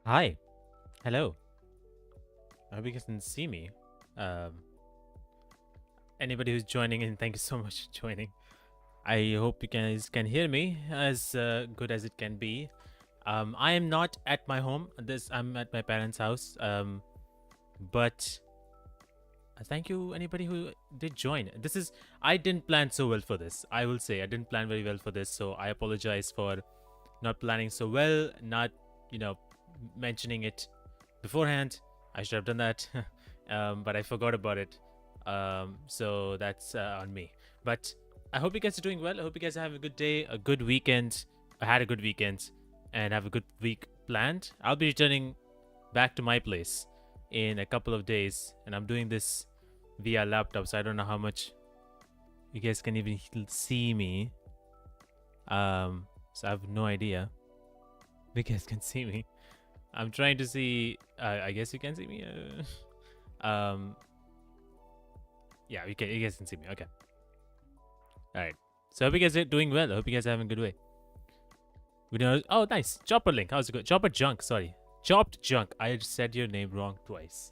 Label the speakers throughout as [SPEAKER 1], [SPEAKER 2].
[SPEAKER 1] Hi. Hello. I hope you guys can see me. Um, Anybody who's joining in, thank you so much for joining. I hope you guys can hear me as good as it can be. I am not at my home. I'm at my parents' house. But thank you anybody who did join. I didn't plan so well for this. I will say I didn't plan very well for this, so I apologize for not planning so well, not you know mentioning it beforehand. I should have done that, but I forgot about it. So that's on me. But I hope you guys are doing well. I hope you guys have a good day, a good weekend. I had a good weekend, and have a good week planned. I'll be returning back to my place in a couple of days, and I'm doing this via laptop, so I don't know how much you guys can even see me. So I have no idea if you guys can see me. I'm trying to see. I guess you can see me. Yeah, you can. You guys can see me. Okay. All right. So I hope you guys are doing well. I hope you guys are having a good way. We know. Oh, nice. Chopper Link. How's it going? Chopper Junk. Sorry. Chopped Junk. I said your name wrong twice.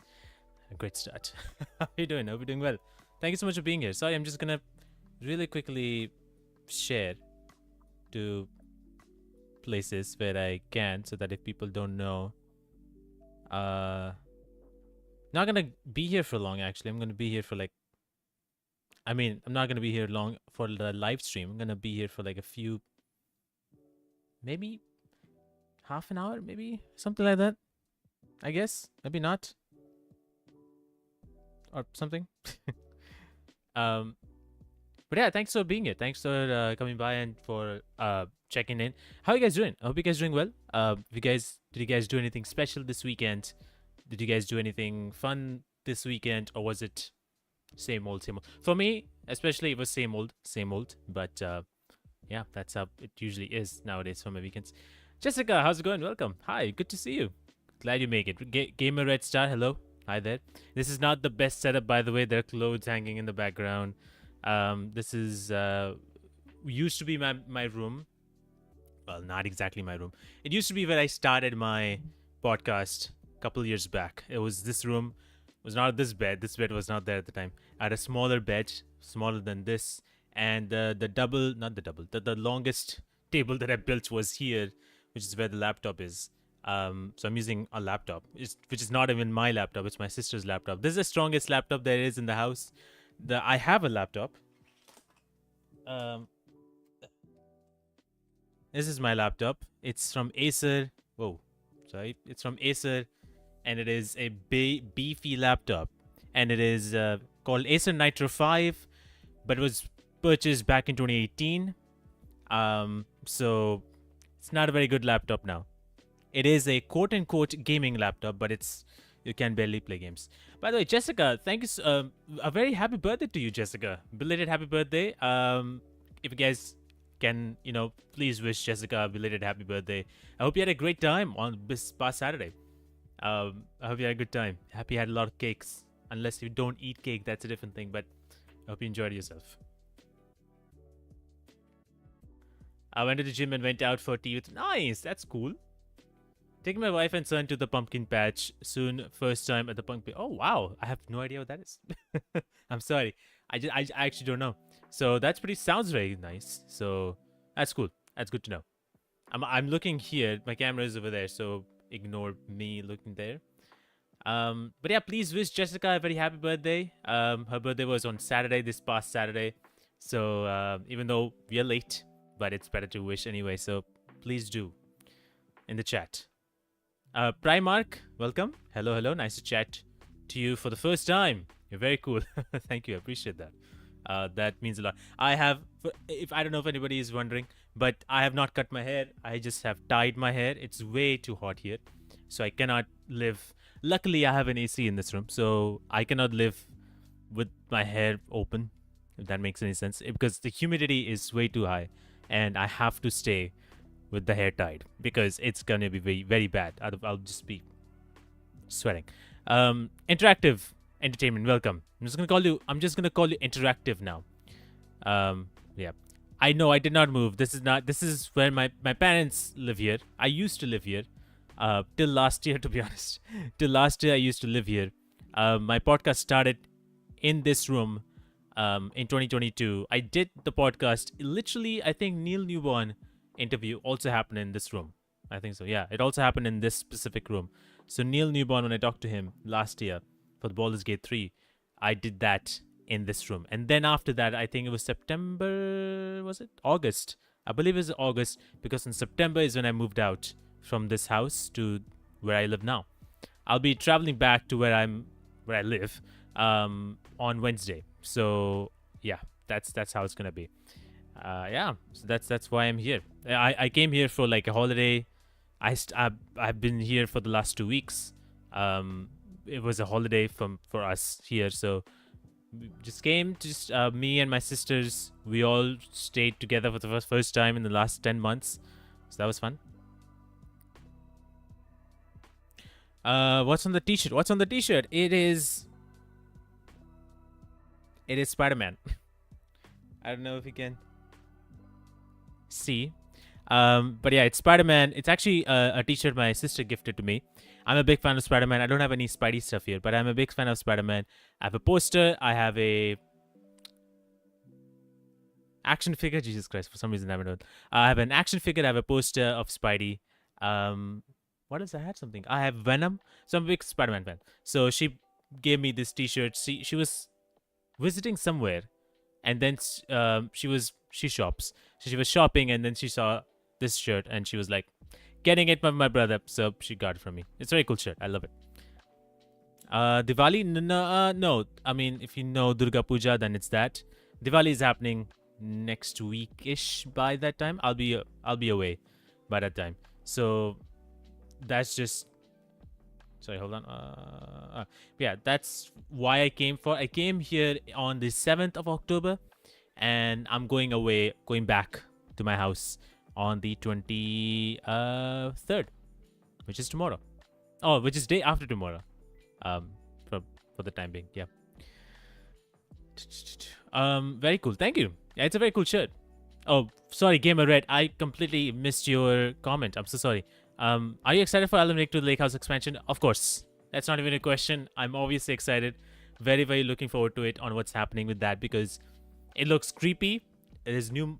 [SPEAKER 1] A great start. How are you doing? Hope you're doing well. Thank you so much for being here. Sorry, I'm just gonna really quickly share to places where I can, so that if people don't know, not gonna be here for long. Actually, I'm gonna be here for like. I mean, I'm not gonna be here long for the live stream. I'm gonna be here for like a few, maybe half an hour, maybe something like that. I guess maybe not, or something. um, but yeah, thanks for being here. Thanks for coming by and for checking in. How are you guys doing? I hope you guys doing well. Did you guys do anything special this weekend? Did you guys do anything fun this weekend, or was it same old, same old? For me, especially, it was same old, same old. But yeah, that's how it usually is nowadays for my weekends. Jessica, how's it going? Welcome. Hi, good to see you. Glad you make it. Gamer Red Star, hello. Hi there. This is not the best setup, by the way. There are clothes hanging in the background. This is used to be my room. Well, not exactly my room. It used to be where I started my podcast a couple years back. It was this room. It was not this bed. This bed was not there at the time. I had a smaller bed, smaller than this, and the double, not the double, the longest table that I built was here, which is where the laptop is. So I'm using a laptop, which is not even my laptop. It's my sister's laptop. This is the strongest laptop there is in the house. I have a laptop. Um, this is my laptop. It's from Acer. Whoa, sorry. It's from Acer, and it is a beefy laptop, and it is called Acer Nitro 5, but it was purchased back in 2018. So it's not a very good laptop now. It is a quote unquote gaming laptop, but you can barely play games. By the way, Jessica, thank you. A very happy birthday to you, Jessica. Belated happy birthday. If you guys can, please wish Jessica a belated happy birthday. I hope you had a great time on this past Saturday. I hope you had a good time. Happy you had a lot of cakes. Unless you don't eat cake, that's a different thing. But I hope you enjoyed yourself. I went to the gym and went out for tea with. Nice, that's cool. Taking my wife and son to the pumpkin patch soon. First time at the pumpkin. Oh wow, I have no idea what that is. I'm sorry. I actually don't know. So that's pretty. Sounds very nice. So that's cool. That's good to know. I'm looking here. My camera is over there, so ignore me looking there. But yeah, please wish Jessica a very happy birthday. Her birthday was on Saturday, this past Saturday. So even though we are late, but it's better to wish anyway. So please do in the chat. Primark, welcome. Hello, hello. Nice to chat to you for the first time. You're very cool. Thank you. I appreciate that. That means a lot. I don't know if anybody is wondering, but I have not cut my hair. I just have tied my hair. It's way too hot here, so I cannot live. Luckily, I have an AC in this room, so I cannot live with my hair open, if that makes any sense, because the humidity is way too high, and I have to stay with the hair tied because it's gonna be very, very bad. I'll just be sweating. Interactive entertainment, welcome. I'm just gonna call you interactive now. Yeah. I know I did not move. This is where my parents live here. I used to live here. Till last year, to be honest. Till last year, I used to live here. My podcast started in this room in 2022. I did the podcast. Literally, I think Neil Newborn interview also happened in this room. I think so. Yeah, it also happened in this specific room. So Neil Newborn, when I talked to him last year for the Baldur's Gate 3, I did that in this room. And then after that, I think it was September, was it? August. I believe it was August, because in September is when I moved out from this house to where I live now. I'll be traveling back to where I live on Wednesday. So yeah, that's how it's gonna be. Yeah, so that's why I'm here. I came here for like a holiday. I've been here for the last 2 weeks. It was a holiday for us here, so we just came. Just me and my sisters. We all stayed together for the first time in the last 10 months. So that was fun. What's on the t-shirt? What's on the t-shirt? It is Spider-Man. I don't know if you can see. But yeah, it's Spider-Man. It's actually a t-shirt my sister gifted to me. I'm a big fan of Spider-Man. I don't have any Spidey stuff here, but I'm a big fan of Spider-Man. I have a poster. I have a action figure. Jesus Christ, for some reason I haven't known. I have an action figure. I have a poster of Spidey. What else? I had something. I have Venom. So I'm a big Spider-Man fan. So she gave me this t-shirt. She was visiting somewhere, and then she shops. So she was shopping, and then she saw this shirt, and she was like, getting it from my brother. So she got it from me. It's a very cool shirt. I love it. Diwali? No. I mean, if you know Durga Puja, then it's that. Diwali is happening next week-ish. By that time, I'll be away by that time. So that's just, sorry, hold on. Yeah, that's why I came here on the 7th of October, and I'm going back to my house on the 23rd, which is tomorrow. Oh, which is day after tomorrow. For the time being, yeah. Very cool. Thank you. Yeah, it's a very cool shirt. Oh, sorry, Gamer Red. I completely missed your comment. I'm so sorry. Are you excited for Alan Wake 2 Lake House expansion? Of course. That's not even a question. I'm obviously excited. Very, very looking forward to it on what's happening with that, because it looks creepy. There's new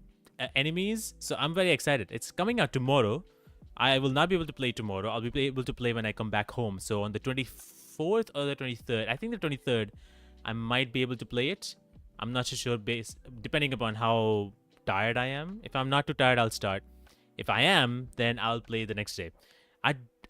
[SPEAKER 1] enemies, so I'm very excited. It's coming out tomorrow. I will not be able to play tomorrow. I'll be able to play when I come back home. So on the 24th or the 23rd, I think the 23rd, I might be able to play it. I'm not so sure, depending upon how tired I am. If I'm not too tired, I'll start. If I am, then I'll play the next day.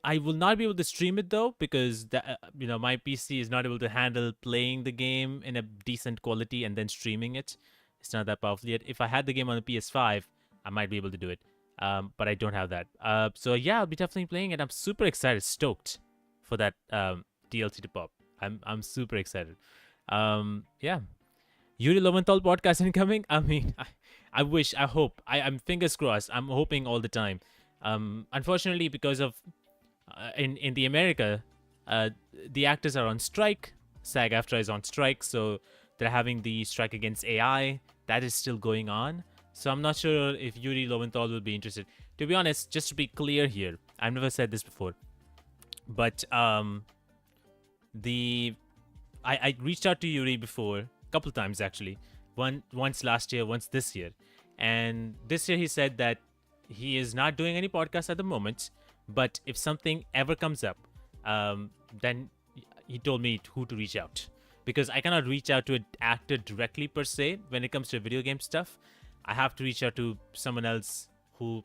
[SPEAKER 1] I will not be able to stream it though, because my PC is not able to handle playing the game in a decent quality and then streaming it. It's not that powerful yet. If I had the game on the PS5, I might be able to do it. But I don't have that. So yeah, I'll be definitely playing it. I'm super excited, stoked for that DLC to pop. I'm super excited. Yeah. Yuri Lowenthal podcast incoming. I mean, I wish, I hope. I'm fingers crossed. I'm hoping all the time. Unfortunately, because of in the America, the actors are on strike. SAG-AFTRA is on strike, so they're having the strike against AI. That is still going on. So I'm not sure if Yuri Lowenthal will be interested. To be honest, just to be clear here, I've never said this before, but I reached out to Yuri before, a couple times actually. Once last year, once this year. And this year he said that he is not doing any podcasts at the moment, but if something ever comes up, then he told me who to reach out. Because I cannot reach out to an actor directly per se when it comes to video game stuff. I have to reach out to someone else who,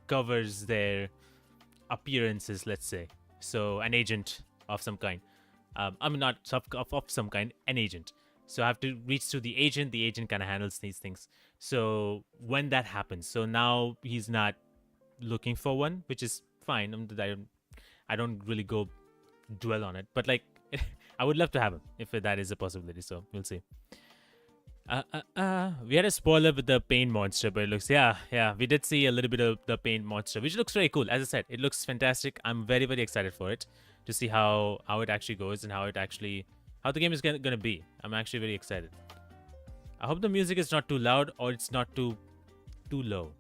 [SPEAKER 1] covers their appearances, let's say. So an agent of some kind. I'm not of some kind, an agent. So I have to reach to the agent. The agent kind of handles these things. So when that happens, so now he's not looking for one, which is fine. I don't really go dwell on it, but like, I would love to have him if that is a possibility. So we'll see. We had a spoiler with the paint monster, but it looks, yeah, we did see a little bit of the paint monster, which looks very cool. As I said, it looks fantastic. I'm very, very excited for it to see how it actually goes and how the game is gonna be. I'm actually very excited. I hope the music is not too loud or it's not too low,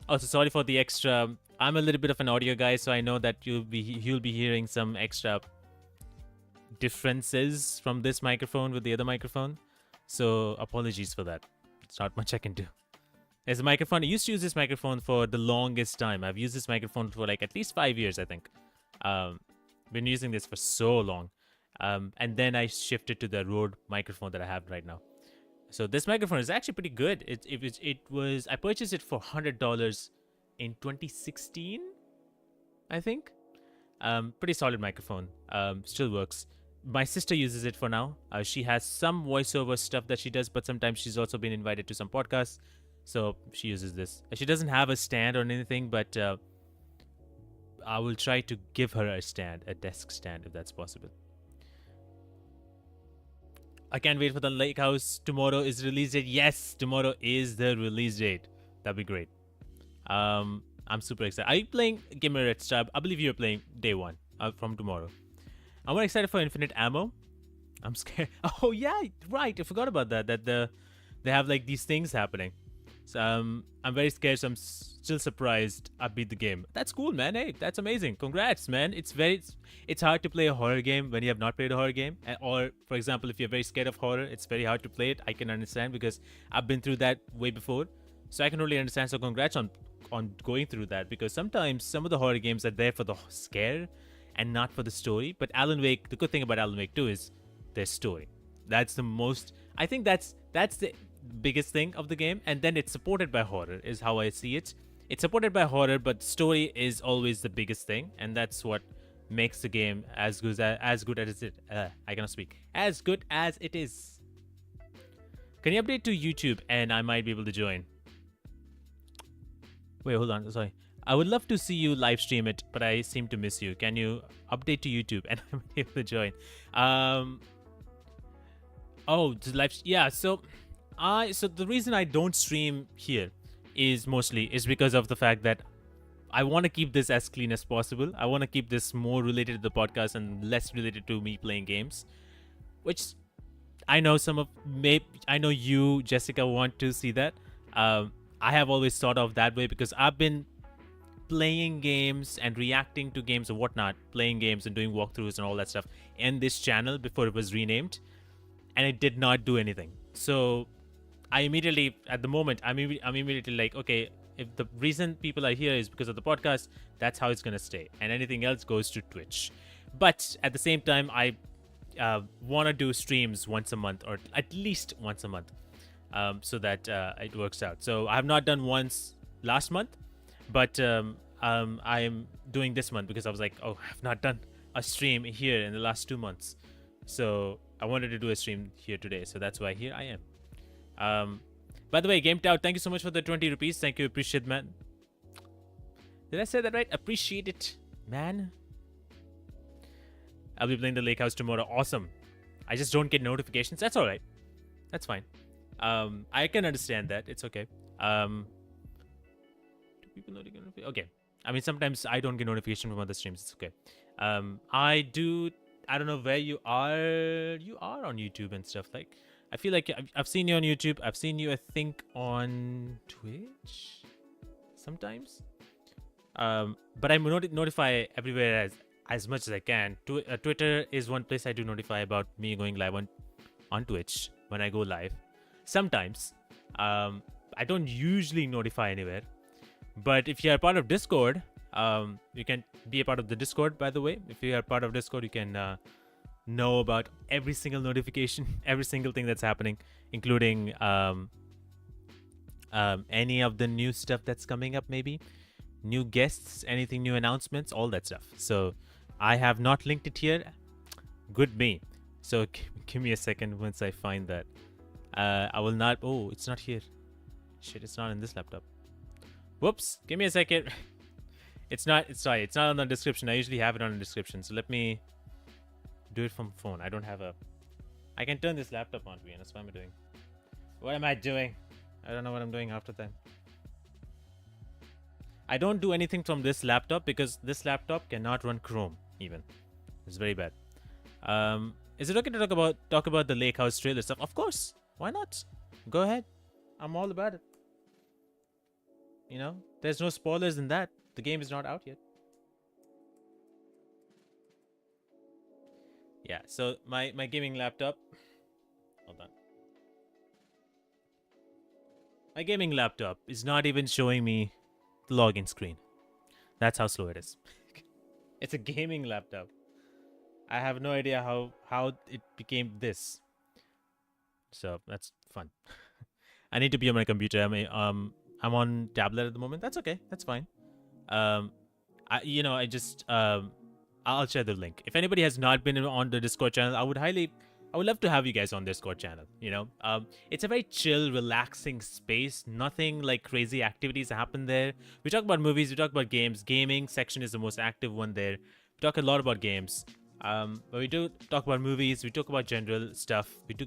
[SPEAKER 1] Also, sorry for the extra I'm a little bit of an audio guy, so I know that you'll be hearing some extra differences from this microphone with the other microphone. So apologies for that. It's not much I can do. There's a microphone. I used to use this microphone for the longest time. I've used this microphone for like at least 5 years, I think. Been using this for so long. And then I shifted to the Rode microphone that I have right now. So this microphone is actually pretty good. It was I purchased it for $100 in 2016, I think. Pretty solid microphone. Still works. My sister uses it for now. She has some voiceover stuff that she does, but sometimes she's also been invited to some podcasts. So she uses this. She doesn't have a stand or anything, but I will try to give her a stand, a desk stand, if that's possible. I can't wait for the Lake House. Tomorrow is release date. Yes, tomorrow is the release date. That'd be great. I'm super excited. Are you playing Gamer Red Star? I believe you're playing day one from tomorrow. I'm more excited for Infinite Ammo. I'm scared. Oh yeah, right. I forgot about that. They have like these things happening. So I'm very scared. So I'm still surprised I beat the game. That's cool, man. Hey, that's amazing. Congrats, man. It's hard to play a horror game when you have not played a horror game. Or for example, if you're very scared of horror, it's very hard to play it. I can understand because I've been through that way before. So I can really understand. So congrats on going through that, because sometimes some of the horror games are there for the scare and not for the story. But Alan Wake, the good thing about Alan Wake 2 is their story. That's the most. I think that's the biggest thing of the game, and then it's supported by horror is how I see it. It's supported by horror, but story is always the biggest thing, and that's what makes the game as good as it. I cannot speak. As good as it is. Can you update to YouTube and I might be able to join? Wait, hold on. Sorry. I would love to see you live stream it, but I seem to miss you. Can you update to YouTube and I'm able to join? Oh, the live. Yeah. So the reason I don't stream here is because of the fact that I want to keep this as clean as possible. I want to keep this more related to the podcast and less related to me playing games, which I know I know you, Jessica, want to see that. I have always thought of that way because I've been playing games and reacting to games or whatnot, playing games and doing walkthroughs and all that stuff in this channel before it was renamed, and it did not do anything. So I immediately, at the moment, I'm immediately like, okay, if the reason people are here is because of the podcast, that's how it's going to stay. And anything else goes to Twitch. But at the same time, I want to do streams once a month, or at least once a month, so that it works out. So I have not done once last month, but I'm doing this month because I was like, oh, I've not done a stream here in the last 2 months. So I wanted to do a stream here today. So that's why here I am. By the way, Gamed Out, thank you so much for the 20 rupees. Thank you. Appreciate it, man. Did I say that right? Appreciate it, man. I'll be playing the Lake House tomorrow. Awesome. I just don't get notifications. That's all right. That's fine. I can understand that. It's okay. Do people not get notifications? Okay. I mean, sometimes I don't get notification from other streams. It's okay. I don't know where you are. You are on YouTube and stuff. Like, I feel like I've seen you on YouTube. I've seen you, I think, on Twitch sometimes. But I notify everywhere as much as I can. Twitter is one place I do notify about me going live on Twitch when I go live. Sometimes. I don't usually notify anywhere. But if you're part of Discord, you can be a part of the Discord, by the way. If you are part of Discord, you can know about every single notification, every single thing that's happening, including any of the new stuff that's coming up, maybe new guests, anything, new announcements, all that stuff. So I have not linked it here. Good me. So give me a second once I find that. I will not. Oh, it's not here. Shit, it's not in this laptop. Whoops. Give me a second. It's not on the description. I usually have it on the description. So let me do it from phone. I don't have I can turn this laptop on, to be honest. What am I doing? What am I doing? I don't know what I'm doing after that. I don't do anything from this laptop because this laptop cannot run Chrome even. It's very bad. Is it okay to talk about the Lake House trailer stuff? Of course. Why not? Go ahead. I'm all about it. You know, there's no spoilers in that. The game is not out yet. Yeah, so my gaming laptop. Hold on. My gaming laptop is not even showing me the login screen. That's how slow it is. It's a gaming laptop. I have no idea how it became this. So that's fun. I need to be on my computer. I'm on tablet at the moment. That's okay. That's fine. I just I'll share the link. If anybody has not been on the Discord channel, I would love to have you guys on Discord channel. It's a very chill, relaxing space. Nothing like crazy activities happen there. We talk about movies. We talk about games. Gaming section is the most active one there. We talk a lot about games. But we do talk about movies. We talk about general stuff. We do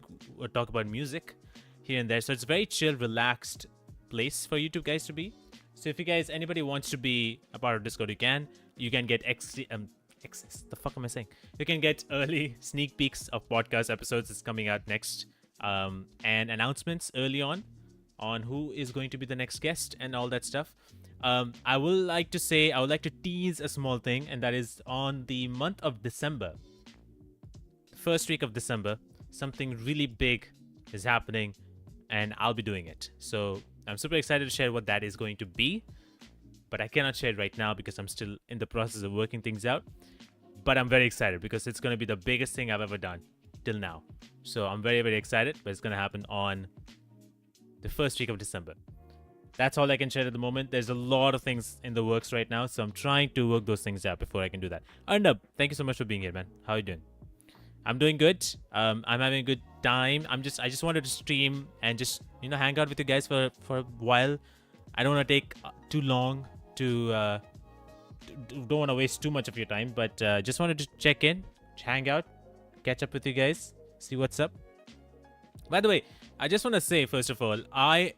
[SPEAKER 1] talk about music here and there. So it's a very chill, relaxed place for you two guys to be. So if you guys, anybody wants to be a part of Discord, you can get access. The fuck am I saying? You can get early sneak peeks of podcast episodes that's coming out next, and announcements early on who is going to be the next guest and all that stuff. I would like to tease a small thing, and that is on the month of December, first week of December, something really big is happening, and I'll be doing it. So I'm super excited to share what that is going to be, but I cannot share it right now because I'm still in the process of working things out. But I'm very excited because it's going to be the biggest thing I've ever done till now. So I'm very, very excited, but it's going to happen on the first week of December. That's all I can share at the moment. There's a lot of things in the works right now, so I'm trying to work those things out before I can do that. Arnab, thank you so much for being here, man. How are you doing? I'm doing good. I'm having a good time. I just wanted to stream and just hang out with you guys for a while. I don't want to take too long to don't want to waste too much of your time, but just wanted to check in, hang out, catch up with you guys, see what's up. By the way, I just want to say, first of all,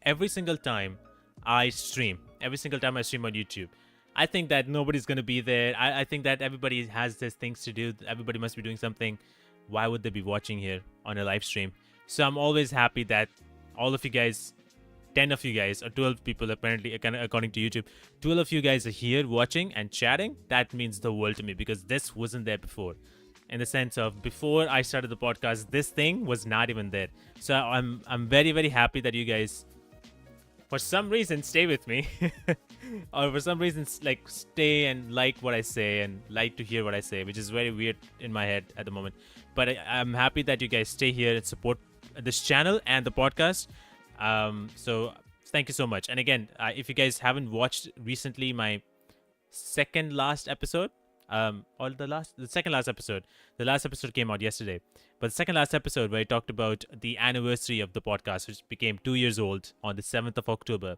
[SPEAKER 1] every single time I stream on YouTube, I think that nobody's going to be there. I think that everybody has their things to do. Everybody must be doing something. Why would they be watching here on a live stream? So I'm always happy that all of you guys, 10 of you guys, or 12 people apparently, according to YouTube, 12 of you guys are here watching and chatting. That means the world to me, because this wasn't there before. In the sense of, before I started the podcast, this thing was not even there. So I'm very, very happy that you guys, for some reason, stay with me. Or for some reason, stay and like what I say and like to hear what I say, which is very weird in my head at the moment. But I'm happy that you guys stay here and support this channel and the podcast. So thank you so much. And again, if you guys haven't watched recently my second last episode, the second last episode, the last episode came out yesterday, but the second last episode where I talked about the anniversary of the podcast, which became 2 years old on the 7th of October.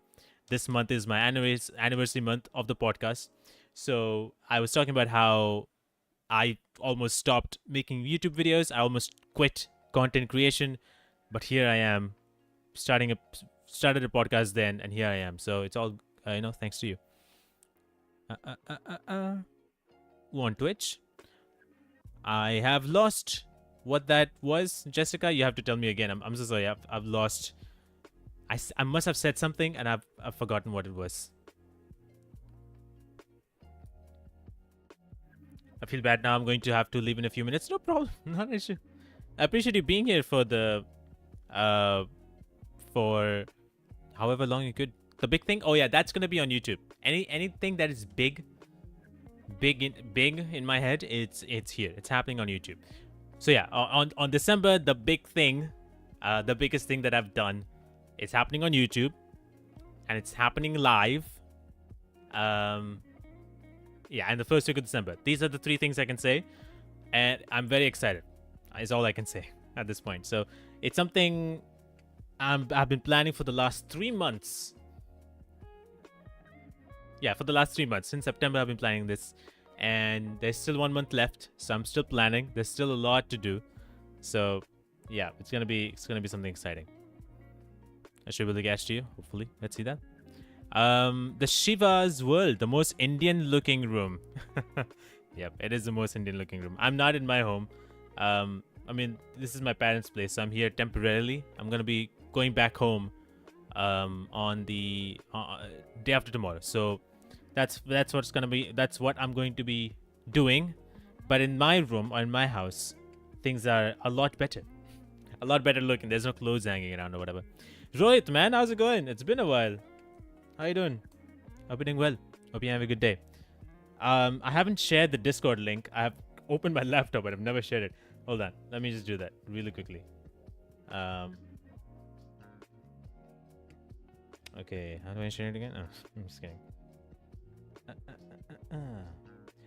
[SPEAKER 1] This month is my anniversary month of the podcast. So I was talking about how I almost stopped making YouTube videos. I almost quit content creation, but here I am, started a podcast then, and here I am. So it's all thanks to you. On Twitch, I have lost what that was. Jessica, you have to tell me again. I'm so sorry. I've lost. I must have said something and I've forgotten what it was. I feel bad now. I'm going to have to leave in a few minutes. No problem. Not an issue. I appreciate you being here for the for however long you could. The big thing. Oh yeah, that's gonna be on YouTube. Anything that is big in my head, it's here. It's happening on YouTube. So yeah, on December, the big thing, the biggest thing that I've done, is happening on YouTube, and it's happening live. Yeah, and the first week of December. These are the 3 things I can say, and I'm very excited. Is all I can say at this point. So it's something I've been planning for the last 3 months. Yeah, for the last 3 months. Since September, I've been planning this. And there's still 1 month left. So I'm still planning. There's still a lot to do. So, yeah, it's gonna be something exciting. I should be able to catch to you, hopefully. Let's see that. The Shiva's World, the most Indian looking room. Yep, it is the most Indian looking room. I'm not in my home. I mean, this is my parents' place, so I'm here temporarily. I'm gonna be going back home on the day after tomorrow. So That's what's gonna be. That's what I'm going to be doing. But in my room or in my house, things are a lot better. A lot better looking. There's no clothes hanging around or whatever. Rohit, man, how's it going? It's been a while. How you doing? Hope you're doing well. Hope you have a good day. I haven't shared the Discord link. I have opened my laptop, but I've never shared it. Hold on. Let me just do that really quickly. Okay. How do I share it again? Oh, I'm just kidding.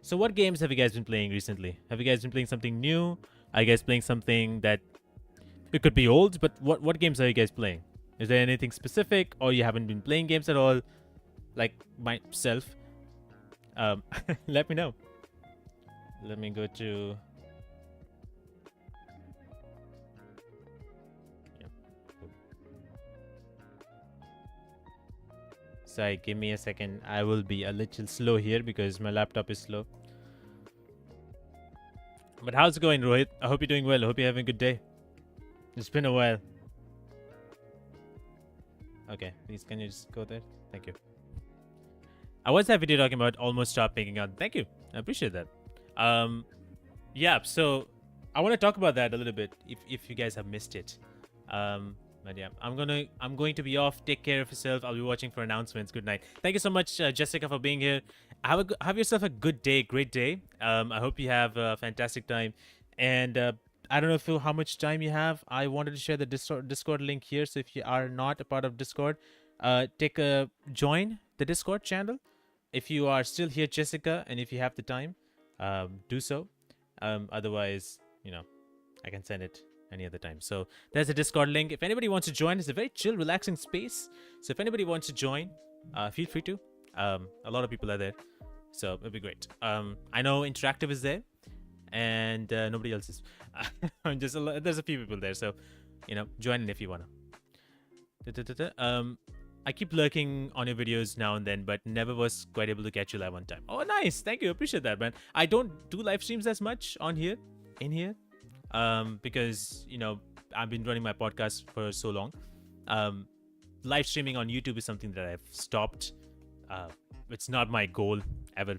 [SPEAKER 1] So what games have you guys been playing recently? Have you guys been playing something new? Are you guys playing something that it could be old, but what games are you guys playing? Is there anything specific, or you haven't been playing games at all? Like myself. Let me know. Let me go to. Yeah. Sorry, give me a second. I will be a little slow here because my laptop is slow. But how's it going, Rohit? I hope you're doing well. I hope you're having a good day. It's been a while. Okay, please can you just go there? Thank you. I watched that video talking about almost stop making out. Thank you. I appreciate that. Yeah, so I want to talk about that a little bit if you guys have missed it. But yeah, I'm going to be off. Take care of yourself. I'll be watching for announcements. Good night. Thank you so much, Jessica, for being here. Have yourself a good day, great day. I hope you have a fantastic time. And I don't know how much time you have. I wanted to share the Discord link here. So if you are not a part of Discord, join the Discord channel. If you are still here, Jessica, and if you have the time, do so. Otherwise, I can send it any other time. So there's a Discord link. If anybody wants to join, it's a very chill, relaxing space. So if anybody wants to join, feel free to. A lot of people are there, so it'll be great. I know Interactive is there, and nobody else is. There's a few people there, so join in if you wanna. I keep lurking on your videos now and then, but never was quite able to catch you live on time. Oh, nice. Thank you. Appreciate that, man. I don't do live streams as much in here, because, I've been running my podcast for so long. Live streaming on YouTube is something that I've stopped. It's not my goal ever.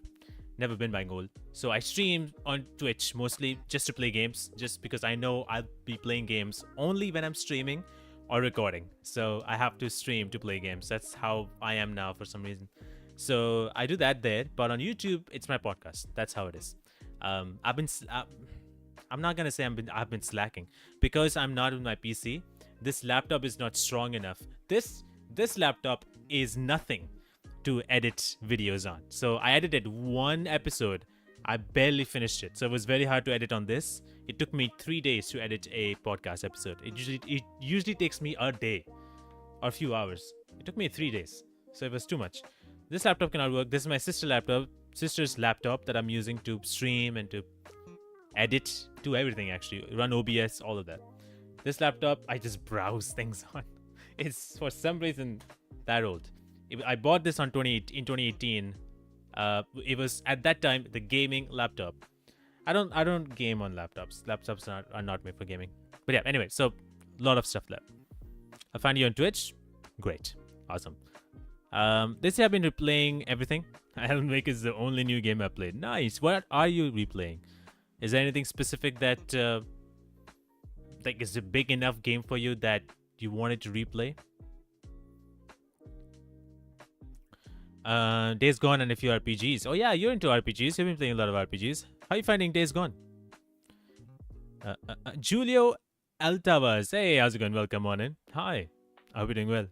[SPEAKER 1] Never been my goal. So I stream on Twitch mostly just to play games, just because I know I'll be playing games only when I'm streaming or recording. So I have to stream to play games. That's how I am now for some reason. So I do that there, but on YouTube it's my podcast. That's how it is. I'm not gonna say I've been slacking because I'm not with my PC. This laptop is not strong enough. This laptop is nothing to edit videos on. So I edited one episode. I barely finished it. So it was very hard to edit on this. It took me 3 days to edit a podcast episode. It usually takes me a day or a few hours. It took me 3 days. So it was too much. This laptop cannot work. This is my sister's laptop that I'm using to stream and to edit, do everything actually. Run OBS, all of that. This laptop, I just browse things on. It's for some reason that old. I bought this in 2018. It was at that time the gaming laptop. I don't game on laptops. Laptops are not made for gaming. But yeah, anyway, so a lot of stuff left. I'll find you on Twitch. Great. Awesome. This year I've been replaying everything. Alan Wake is the only new game I played. Nice. What are you replaying? Is there anything specific that is a big enough game for you that you wanted to replay? Days Gone and a few RPGs. Oh yeah, you're into RPGs. You've been playing a lot of RPGs. How are you finding Days Gone? Julio Altavas. Hey, how's it going? Welcome on in. Hi. I hope you're doing well.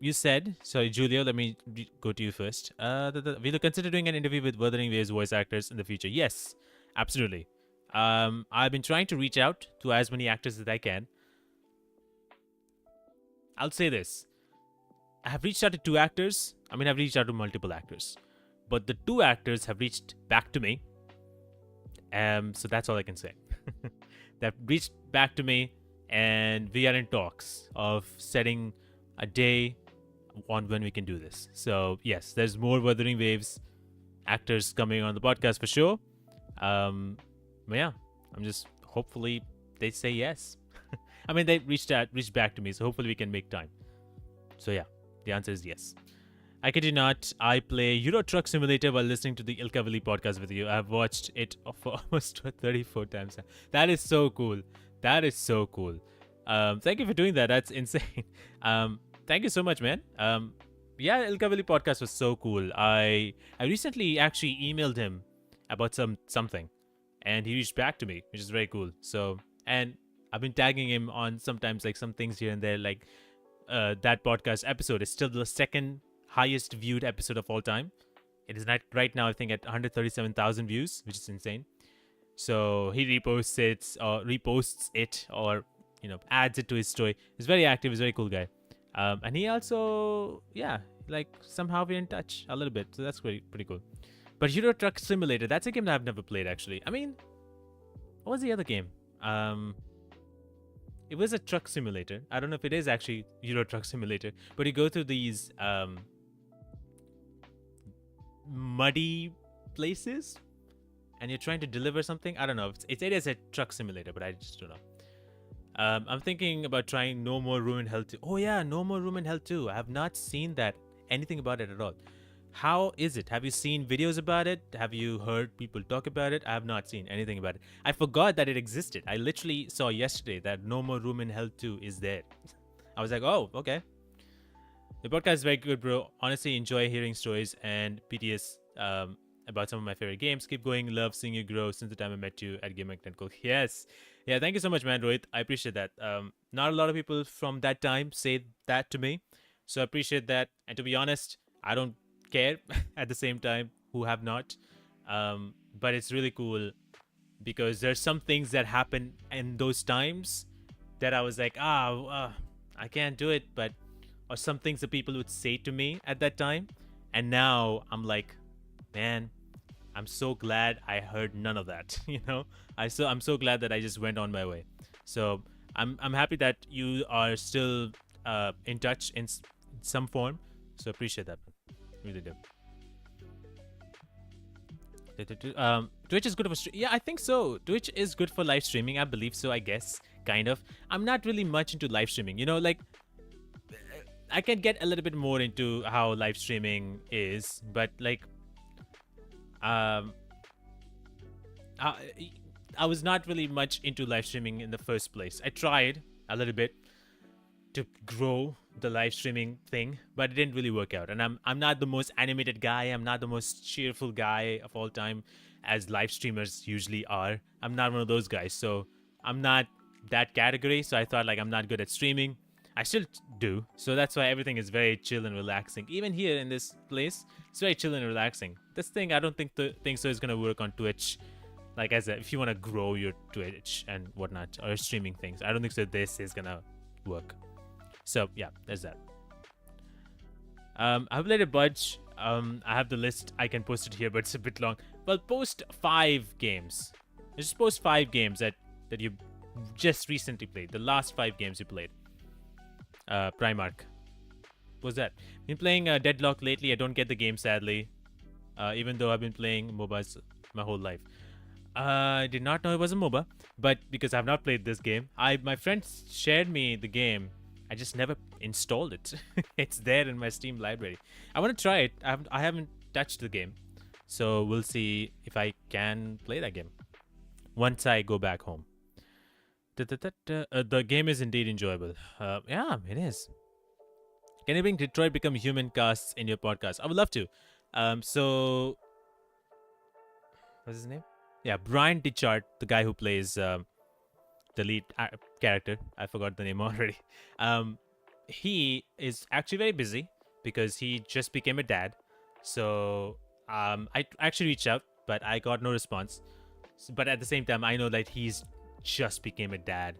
[SPEAKER 1] You said, sorry, Julio, let me go to you first. Will you consider doing an interview with Wuthering Waves voice actors in the future? Yes, absolutely. I've been trying to reach out to as many actors as I can. I'll say this. I have reached out to 2 actors. I mean, I've reached out to multiple actors. But the 2 actors have reached back to me. So that's all I can say. They've reached back to me, and we are in talks of setting a day on when we can do this. So yes, there's more Wuthering Waves actors coming on the podcast for sure. But yeah, I'm just hopefully they say yes. I mean, they reached back to me, so hopefully we can make time. So yeah, the answer is yes. I kid you not, I play Euro Truck Simulator while listening to the Il Cavalli podcast with you. I've watched it for almost 34 times now. That is so cool. That is so cool. Thank you for doing that. That's insane. Thank you so much, man. Yeah, Il Cavalli podcast was so cool. I recently actually emailed him about something, and he reached back to me, which is very cool. So, and I've been tagging him on sometimes like some things here and there, like that podcast episode is still the second highest viewed episode of all time. It is not right now, I think, at 137,000 views, which is insane. So he reposts it, or adds it to his story. He's very active. He's a very cool guy, and he also, yeah, like somehow we're in touch a little bit. So that's pretty cool. But Euro Truck Simulator, that's a game that I've never played actually. I mean, what was the other game? It was a truck simulator. I don't know if it is actually Euro Truck Simulator, but you go through these muddy places and you're trying to deliver something. I don't know. It is a truck simulator, but I just don't know. I'm thinking about trying No More Room in Hell 2. Oh yeah, No More Room in Hell 2. I have not seen anything about it at all. How is it? Have you seen videos about it? Have you heard people talk about it? I have not seen anything about it. I forgot that it existed. I literally saw yesterday that No More Room in Hell 2 is there. I was like, oh, okay. The podcast is very good, bro. Honestly, enjoy hearing stories and PTS about some of my favorite games. Keep going. Love seeing you grow since the time I met you at Gaming Technical. Yes. Yeah, thank you so much, man, Rohit. I appreciate that. Not a lot of people from that time say that to me. So I appreciate that. And to be honest, I don't care at the same time who have not. But it's really cool because there's some things that happen in those times that I was like, I can't do it, or some things that people would say to me at that time, and now I'm like, man, I'm so glad I heard none of that. I'm so glad that I just went on my way. So I'm happy that you are still in touch in some form. So appreciate that, really do. Twitch is good for yeah, I think so. Twitch is good for live streaming. I believe so. I guess kind of. I'm not really much into live streaming. Like I can get a little bit more into how live streaming is, but like, I was not really much into live streaming in the first place. I tried a little bit to grow the live streaming thing, but it didn't really work out. And I'm not the most animated guy. I'm not the most cheerful guy of all time, as live streamers usually are. I'm not one of those guys, so I'm not that category. So I thought, like, I'm not good at streaming. I still do, so that's why everything is very chill and relaxing. Even here in this place, it's very chill and relaxing. This thing, I don't think so is gonna work on Twitch. Like I said, if you want to grow your Twitch and whatnot, or streaming things, I don't think so this is gonna work. So yeah, there's that. I've played a bunch. I have the list. I can post it here, but it's a bit long. Well, post 5 games. Just post 5 games that you just recently played. The last 5 games you played. Primark. What's that? Been playing Deadlock lately. I don't get the game, sadly. Even though I've been playing MOBAs my whole life. I did not know it was a MOBA, but because I've not played this game, my friend shared me the game. I just never installed it. It's there in my Steam library. I want to try it. I haven't touched the game, so we'll see if I can play that game once I go back home. The game is indeed enjoyable. Yeah, it is. Can you bring Detroit Become Human casts in your podcast? I would love to. So what's his name? Yeah, Brian Dichart, the guy who plays the lead character. I forgot the name already. He is actually very busy because he just became a dad. So I actually reached out, but I got no response. But at the same time, I know that he's just became a dad.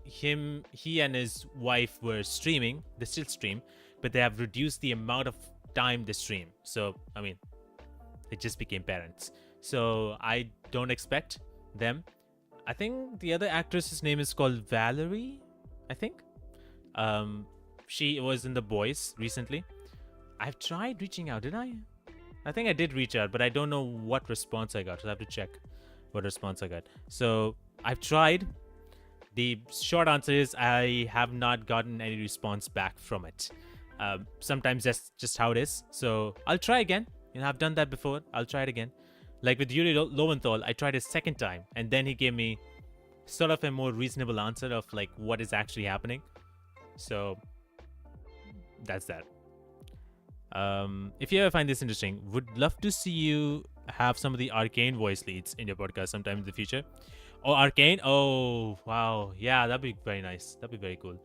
[SPEAKER 1] He and his wife were streaming. They still stream, but they have reduced the amount of time they stream. So I mean, they just became parents. So I don't expect them. I think the other actress's name is called Valerie, I think. She was in The Boys recently. I've tried reaching out, did I? I think I did reach out, but I don't know what response I got. So I have to check what response I got. So I've tried. The short answer is I have not gotten any response back from it. Sometimes that's just how it is. So I'll try again. I've done that before. I'll try it again. Like with Yuri Lowenthal, I tried a second time, and then he gave me sort of a more reasonable answer of like what is actually happening. So that's that. If you ever find this interesting, would love to see you have some of the Arcane voice leads in your podcast sometime in the future. Oh, Arcane! Oh, wow. Yeah, that'd be very nice. That'd be very cool.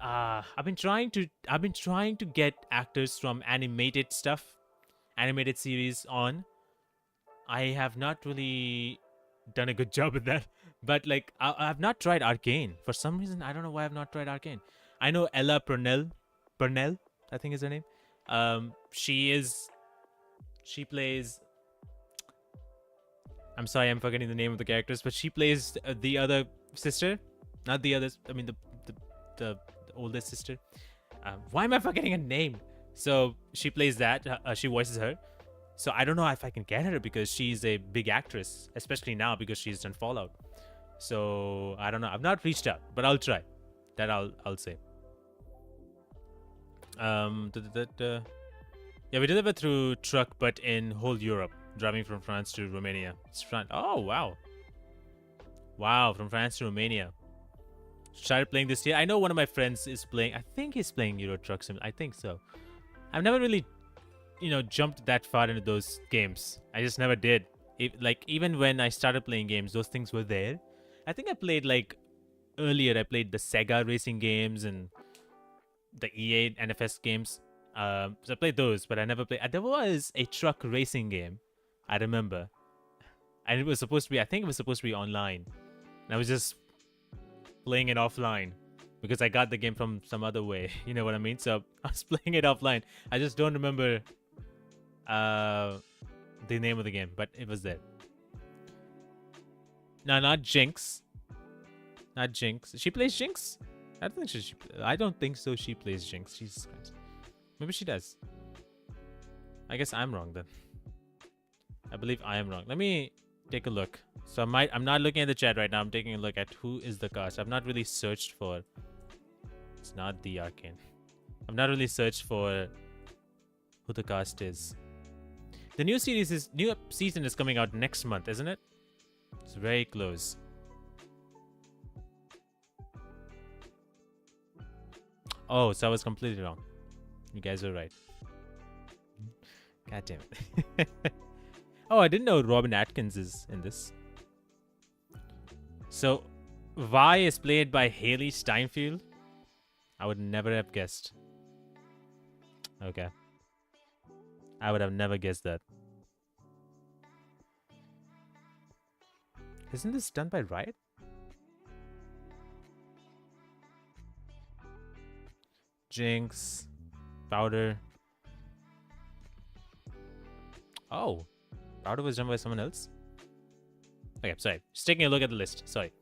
[SPEAKER 1] I've been trying to get actors from animated stuff, animated series on. I have not really done a good job with that. But like, I've not tried Arcane for some reason. I don't know why I've not tried Arcane. I know Ella Purnell, I think is her name. She plays. I'm sorry, I'm forgetting the name of the characters, but she plays the other sister, not the others. I mean the oldest sister. Why am I forgetting her name? So she plays that. She voices her. So I don't know if I can get her because she's a big actress, especially now because she's done Fallout. So I don't know. I've not reached out, but I'll try. That I'll say. Yeah, we deliver through truck, but in whole Europe, driving from France to Romania. It's France. Oh wow, wow, from France to Romania. Started playing this year. I know one of my friends is playing. I think he's playing Euro Truck Sim. I think so. I've never really, jumped that far into those games. I just never did. Even when I started playing games, those things were there. I think I played earlier. I played the Sega racing games and the EA NFS games. So I played those, but I never played. There was a truck racing game, I remember, and it was supposed to be. I think it was supposed to be online. And I was just playing it offline because I got the game from some other way. You know what I mean? So I was playing it offline. I just don't remember the name of the game, but it was there. No, not Jinx. Not Jinx. She plays Jinx? I don't think so. She plays Jinx. Jesus Christ. Maybe she does. I guess I'm wrong then. I believe I am wrong. Let me take a look. So I'm not looking at the chat right now. I'm taking a look at who is the cast. I've not really searched for. It's not the Arcane. I've not really searched for who the cast is. The new season is coming out next month, isn't it? It's very close. Oh, so I was completely wrong. You guys were right. God damn it. Oh, I didn't know Robin Atkins is in this. So, Vi is played by Haley Steinfeld. I would never have guessed. Okay. I would have never guessed that. Isn't this done by Riot? Jinx. Powder. Oh. Powder was done by someone else? Okay, sorry. Just taking a look at the list. Sorry.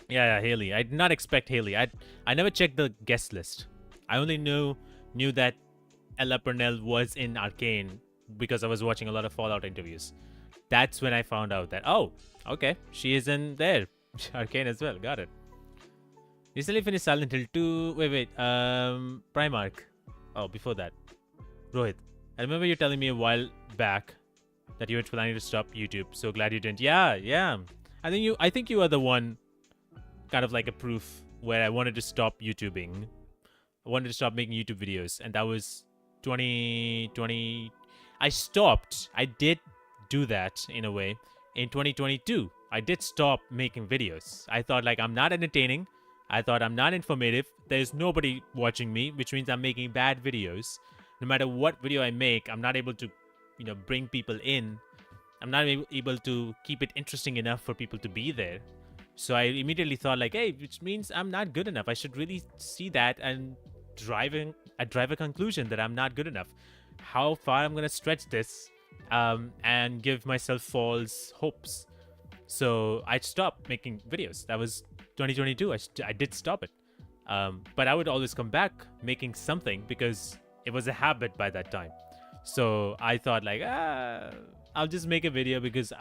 [SPEAKER 1] Yeah, Haley. I did not expect Haley. I never checked the guest list. I only knew that Ella Purnell was in Arcane because I was watching a lot of Fallout interviews. That's when I found out that, oh, okay, she is in there. Arcane as well. Got it. Recently finished Silent Hill 2. Wait. Primark. Oh, before that. Rohit. I remember you telling me a while back that you were planning to stop YouTube. So glad you didn't. Yeah. I think you are the one kind of like a proof where I wanted to stop YouTubing. I wanted to stop making YouTube videos. And that was 2020. I stopped. I did do that in a way. In 2022, I did stop making videos. I thought I'm not entertaining. I thought I'm not informative. There's nobody watching me, which means I'm making bad videos. No matter what video I make, I'm not able to, bring people in. I'm not able to keep it interesting enough for people to be there. So I immediately thought hey, which means I'm not good enough. I should really see that and drive a conclusion that I'm not good enough. How far I'm going to stretch this and give myself false hopes. So I stopped making videos. That was 2022. I did stop it. But I would always come back making something because it was a habit by that time. So I thought I'll just make a video because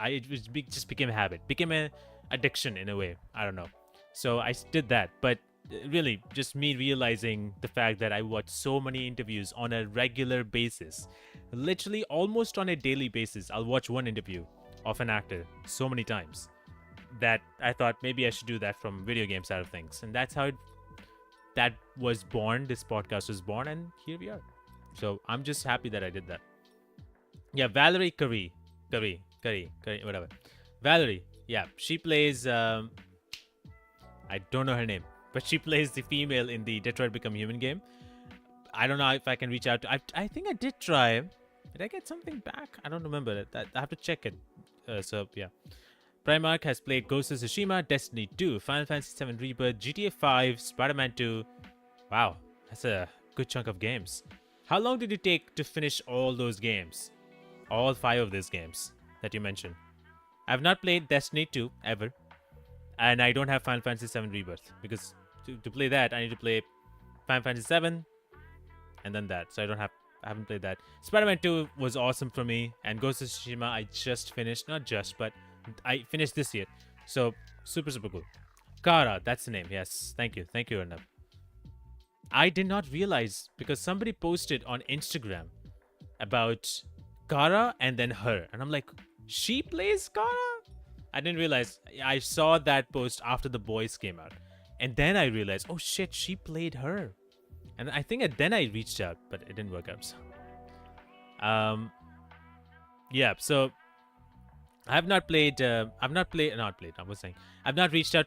[SPEAKER 1] just became a habit, became an addiction in a way. I don't know. So I did that. But really just me realizing the fact that I watch so many interviews on a regular basis. Literally almost on a daily basis, I'll watch one interview of an actor so many times that I thought maybe I should do that from video game side of things. And that's how that was born. This podcast was born, and here we are. So I'm just happy that I did that. Yeah, Valerie Curry, whatever. Valerie, yeah, she plays. I don't know her name, but she plays the female in the Detroit Become Human game. I don't know if I can reach out to. I think I did try. Did I get something back? I don't remember it. I have to check it. So yeah. Primark has played Ghost of Tsushima, Destiny 2, Final Fantasy VII Rebirth, GTA 5, Spider-Man 2. Wow, that's a good chunk of games. How long did it take to finish all those games? All 5 of these games that you mentioned. I've not played Destiny 2 ever. And I don't have Final Fantasy VII Rebirth. Because to play that, I need to play Final Fantasy 7 and then that. So I haven't played that. Spider-Man 2 was awesome for me. And Ghost of Tsushima, I just finished. Not just, but I finished this year. So, super cool. Kara, that's the name. Yes. Thank you, Arnab. I did not realize because somebody posted on Instagram about Kara and then her. And I'm like, she plays Kara? I didn't realize. I saw that post after The Boys came out. And then I realized, oh shit, she played her. And I think then I reached out, but it didn't work out. So. Yeah, so I've not reached out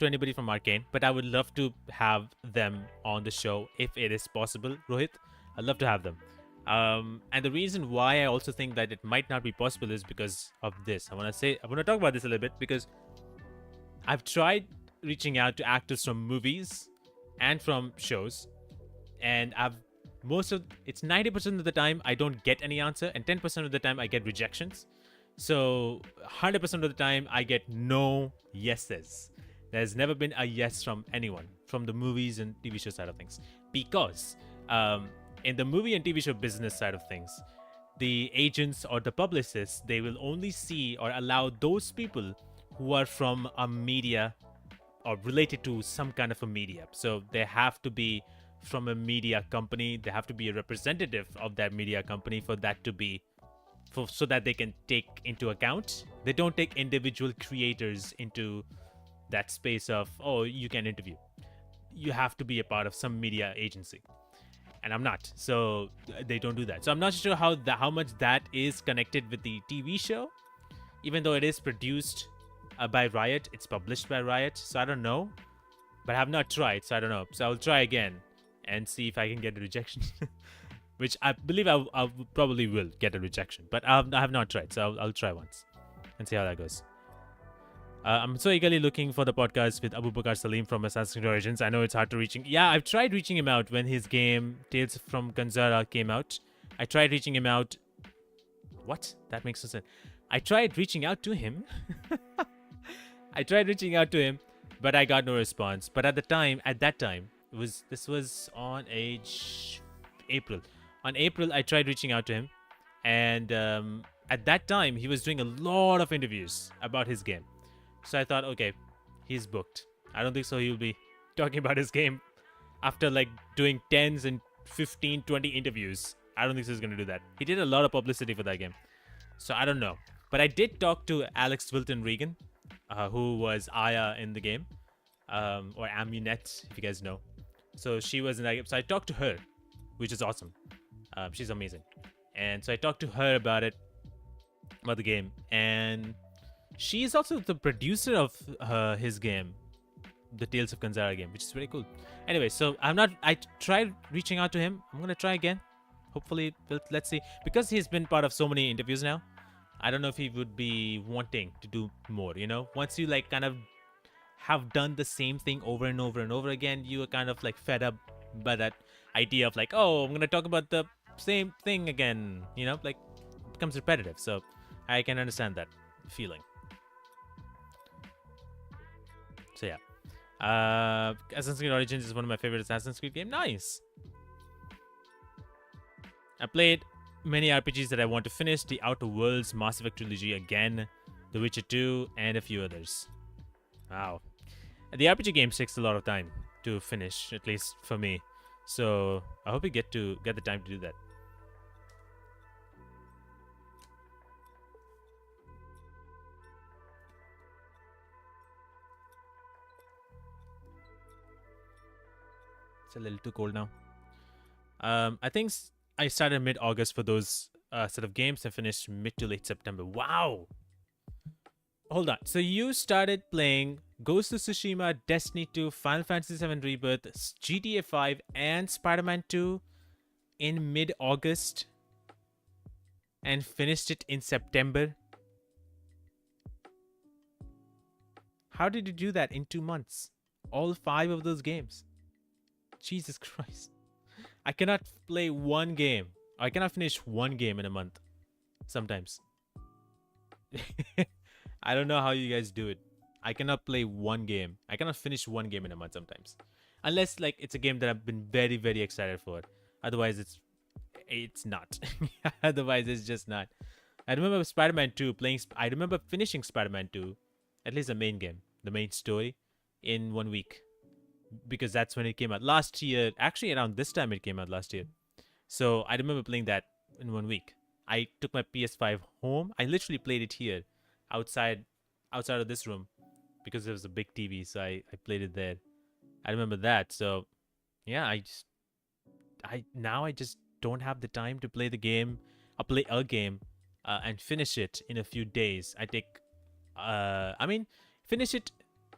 [SPEAKER 1] to anybody from Arcane, but I would love to have them on the show if it is possible, Rohit. I'd love to have them. And the reason why I also think that it might not be possible is because of this. I want to talk about this a little bit because I've tried reaching out to actors from movies and from shows, and it's 90% of the time I don't get any answer, and 10% of the time I get rejections. So 100% of the time I get no yeses. There's never been a yes from anyone from the movies and TV show side of things, because in the movie and TV show business side of things, the agents or the publicists, they will only see or allow those people who are from a media or related to some kind of a media. So they have to be from a media company. They have to be a representative of that media company for that to be so that they can take into account. They don't take individual creators into that space of, oh, you can interview. You have to be a part of some media agency. And I'm not. So they don't do that. So I'm not sure how much that is connected with the TV show. Even though it is produced by Riot, it's published by Riot. So I don't know. But I have not tried, so I don't know. So I'll try again and see if I can get a rejection. Which I believe I probably will get a rejection. But I have not tried, so I'll try once and see how that goes. I'm so eagerly looking for the podcast with Abu Bakr Salim from Assassin's Creed Origins. I know it's hard to reach him. Yeah, I've tried reaching him out when his game Tales from Ganzara came out. I tried reaching him out. What? That makes no sense. I tried reaching out to him. But I got no response. But at that time, this was on April. On April, I tried reaching out to him, and at that time, he was doing a lot of interviews about his game. So I thought, okay, he's booked. I don't think so he'll be talking about his game after like doing 10s and 15, 20 interviews. I don't think he's going to do that. He did a lot of publicity for that game. So I don't know. But I did talk to Alex Wilton Regan, who was Aya in the game, or Amunet, if you guys know. So she was in that game. So I talked to her, which is awesome. She's amazing. And so I talked to her about the game. And she is also the producer of his game, the Tales of Ganzara game, which is very cool. Anyway, so I tried reaching out to him. I'm going to try again. Hopefully, let's see. Because he's been part of so many interviews now, I don't know if he would be wanting to do more, you know? Once you like kind of have done the same thing over and over and over again, you are kind of like fed up by that idea of like, oh, I'm going to talk about the same thing again, you know? Like, it becomes repetitive. So I can understand that feeling. So yeah. Assassin's Creed Origins is one of my favorite Assassin's Creed games. Nice. I played many RPGs that I want to finish. The Outer Worlds, Mass Effect Trilogy again, The Witcher 2, and a few others. Wow. The RPG game takes a lot of time. to finish, at least for me. So I hope we get the time to do that. It's a little too cold now. I think I started mid-August for those set of games and finished mid to late September. Wow. Hold on. So you started playing Ghost of Tsushima, Destiny 2, Final Fantasy 7 Rebirth, GTA 5, and Spider-Man 2 in mid-August and finished it in September. How did you do that in 2 months? All 5 of those games. Jesus Christ. I cannot play one game. I cannot finish one game in a month. Sometimes. I don't know how you guys do it. I cannot play one game. I cannot finish one game in a month sometimes. Unless like it's a game that I've been very, very excited for. Otherwise it's not. Otherwise it's just not. I remember Spider-Man 2 playing I remember finishing Spider-Man 2, at least the main game, the main story, in 1 week. Because that's when it came out last year. Actually, around this time it came out last year. So I remember playing that in 1 week. I took my PS5 home. I literally played it here, outside of this room, because there was a big TV. So I played it there. I remember that. So yeah, I just don't have the time to play the game. I'll play a game and finish it in a few days. Finish it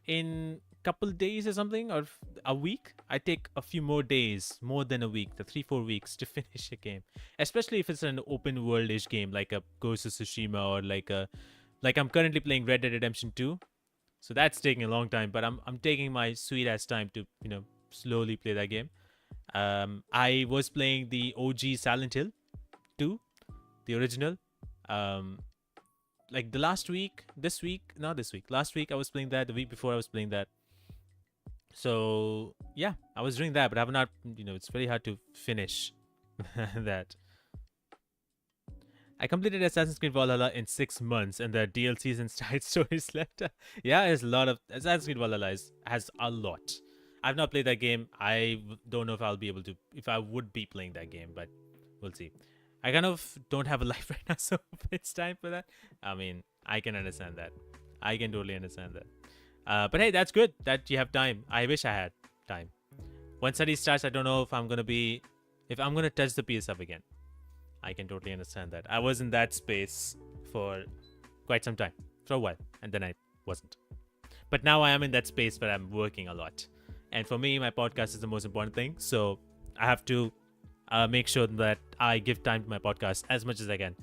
[SPEAKER 1] in couple days or something, or a week. I take a few more days, more than a week, the 3-4 weeks to finish a game, especially if it's an open world-ish game like a Ghost of Tsushima, or like I'm currently playing Red Dead Redemption 2. So that's taking a long time, but I'm taking my sweet ass time to slowly play that game. I was playing the OG Silent Hill 2, the original. Like the last week, last week I was playing that. The week before I was playing that. So yeah, I was doing that, but I've not. It's very hard to finish that. I completed Assassin's Creed Valhalla in 6 months, and the DLCs and side stories left. Yeah, there's a lot of Assassin's Creed Valhalla has a lot. I've not played that game. Don't know if I'll be able to, if I would be playing that game, but we'll see. I kind of don't have a life right now, so it's time for that. I mean, I can understand that. I can totally understand that. But hey, that's good that you have time. I wish I had time. Once study starts, I don't know if I'm gonna touch the PS up again. I can totally understand that. I was in that space for quite some time, for a while, and then I wasn't. But now I am in that space where I'm working a lot. And for me, my podcast is the most important thing. So I have to make sure that I give time to my podcast as much as I can.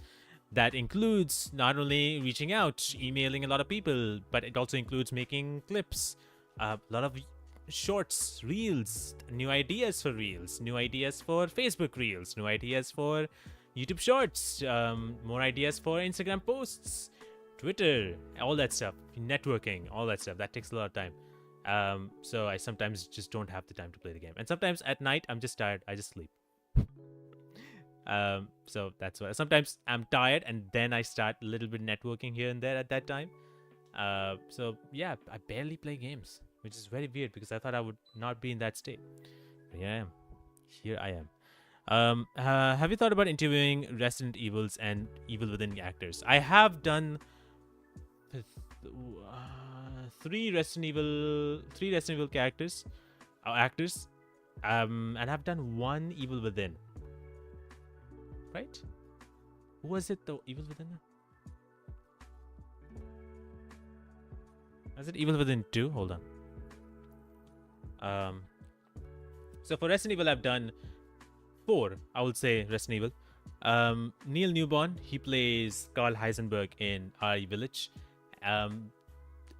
[SPEAKER 1] That includes not only reaching out, emailing a lot of people, but it also includes making clips, a lot of shorts, reels, new ideas for reels, new ideas for Facebook reels, new ideas for YouTube shorts, more ideas for Instagram posts, Twitter, all that stuff, networking, all that stuff. That takes a lot of time. So I sometimes just don't have the time to play the game. And sometimes at night, I'm just tired. I just sleep. So that's why sometimes I'm tired and then I start a little bit networking here and there at that time. So yeah, I barely play games, which is very weird because I thought I would not be in that state. But here I am. Here I am. Have you thought about interviewing Resident Evils and Evil Within actors? I have done three Resident Evil characters, actors, and I've done one Evil Within. Right? Who was it though? Evil Within? Was it Evil Within 2? Hold on. So for Resident Evil, I've done 4. I would say Resident Evil. Neil Newborn, he plays Carl Heisenberg in RE Village.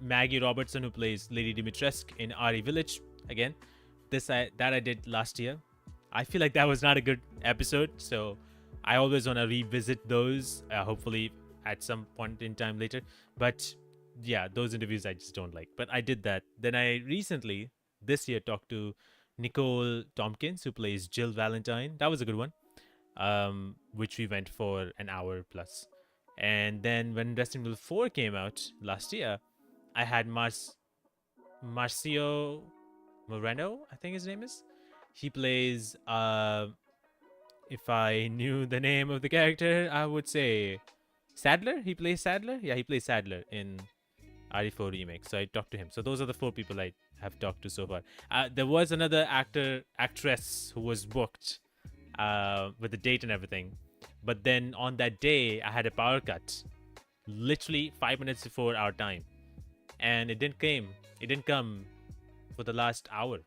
[SPEAKER 1] Maggie Robertson, who plays Lady Dimitrescu in RE Village. Again, that I did last year. I feel like that was not a good episode, so I always want to revisit those, hopefully at some point in time later. But yeah, those interviews I just don't like. But I did that. Then I recently, this year, talked to Nicole Tompkins, who plays Jill Valentine. That was a good one, which we went for an hour plus. And then when Resident Evil 4 came out last year, I had Marcio Moreno, I think his name is. He plays if I knew the name of the character, I would say Sadler. He plays Sadler. Yeah, he plays Sadler in RE4 remake. So I talked to him. So those are the 4 people I have talked to so far. There was another actress who was booked with the date and everything. But then on that day, I had a power cut, literally 5 minutes before our time, and it didn't come for the last hour.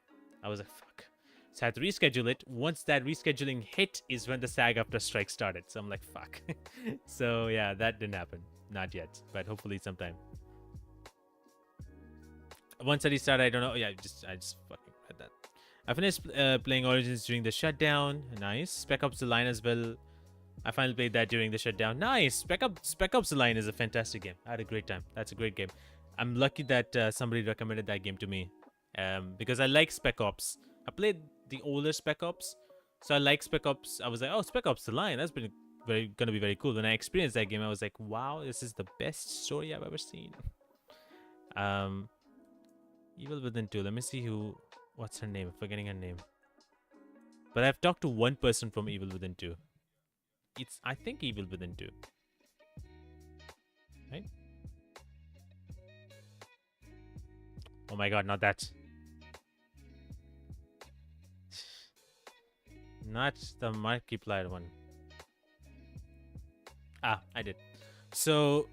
[SPEAKER 1] I was like, fuck. So I had to reschedule it. Once that rescheduling hit is when the SAG-AFTRA strike started. So I'm like, fuck. So yeah, that didn't happen. Not yet, but hopefully sometime. Once I restart, I don't know. Yeah, I just fucking read that. I finished playing Origins during the shutdown. Nice. Spec Ops: The Line as well. I finally played that during the shutdown. Nice. Spec Ops: The Line is a fantastic game. I had a great time. That's a great game. I'm lucky that somebody recommended that game to me, because I like Spec Ops. I played the older Spec Ops, so I like Spec Ops. I was like, oh, Spec Ops: The Line. That's been gonna be very cool. When I experienced that game, I was like, wow, this is the best story I've ever seen. Evil Within 2. Let me see what's her name? I'm forgetting her name. But I've talked to one person from Evil Within 2. It's, I think, Evil Within 2. Right? Oh my god, not that. Not the Markiplier one. Ah, I did. So,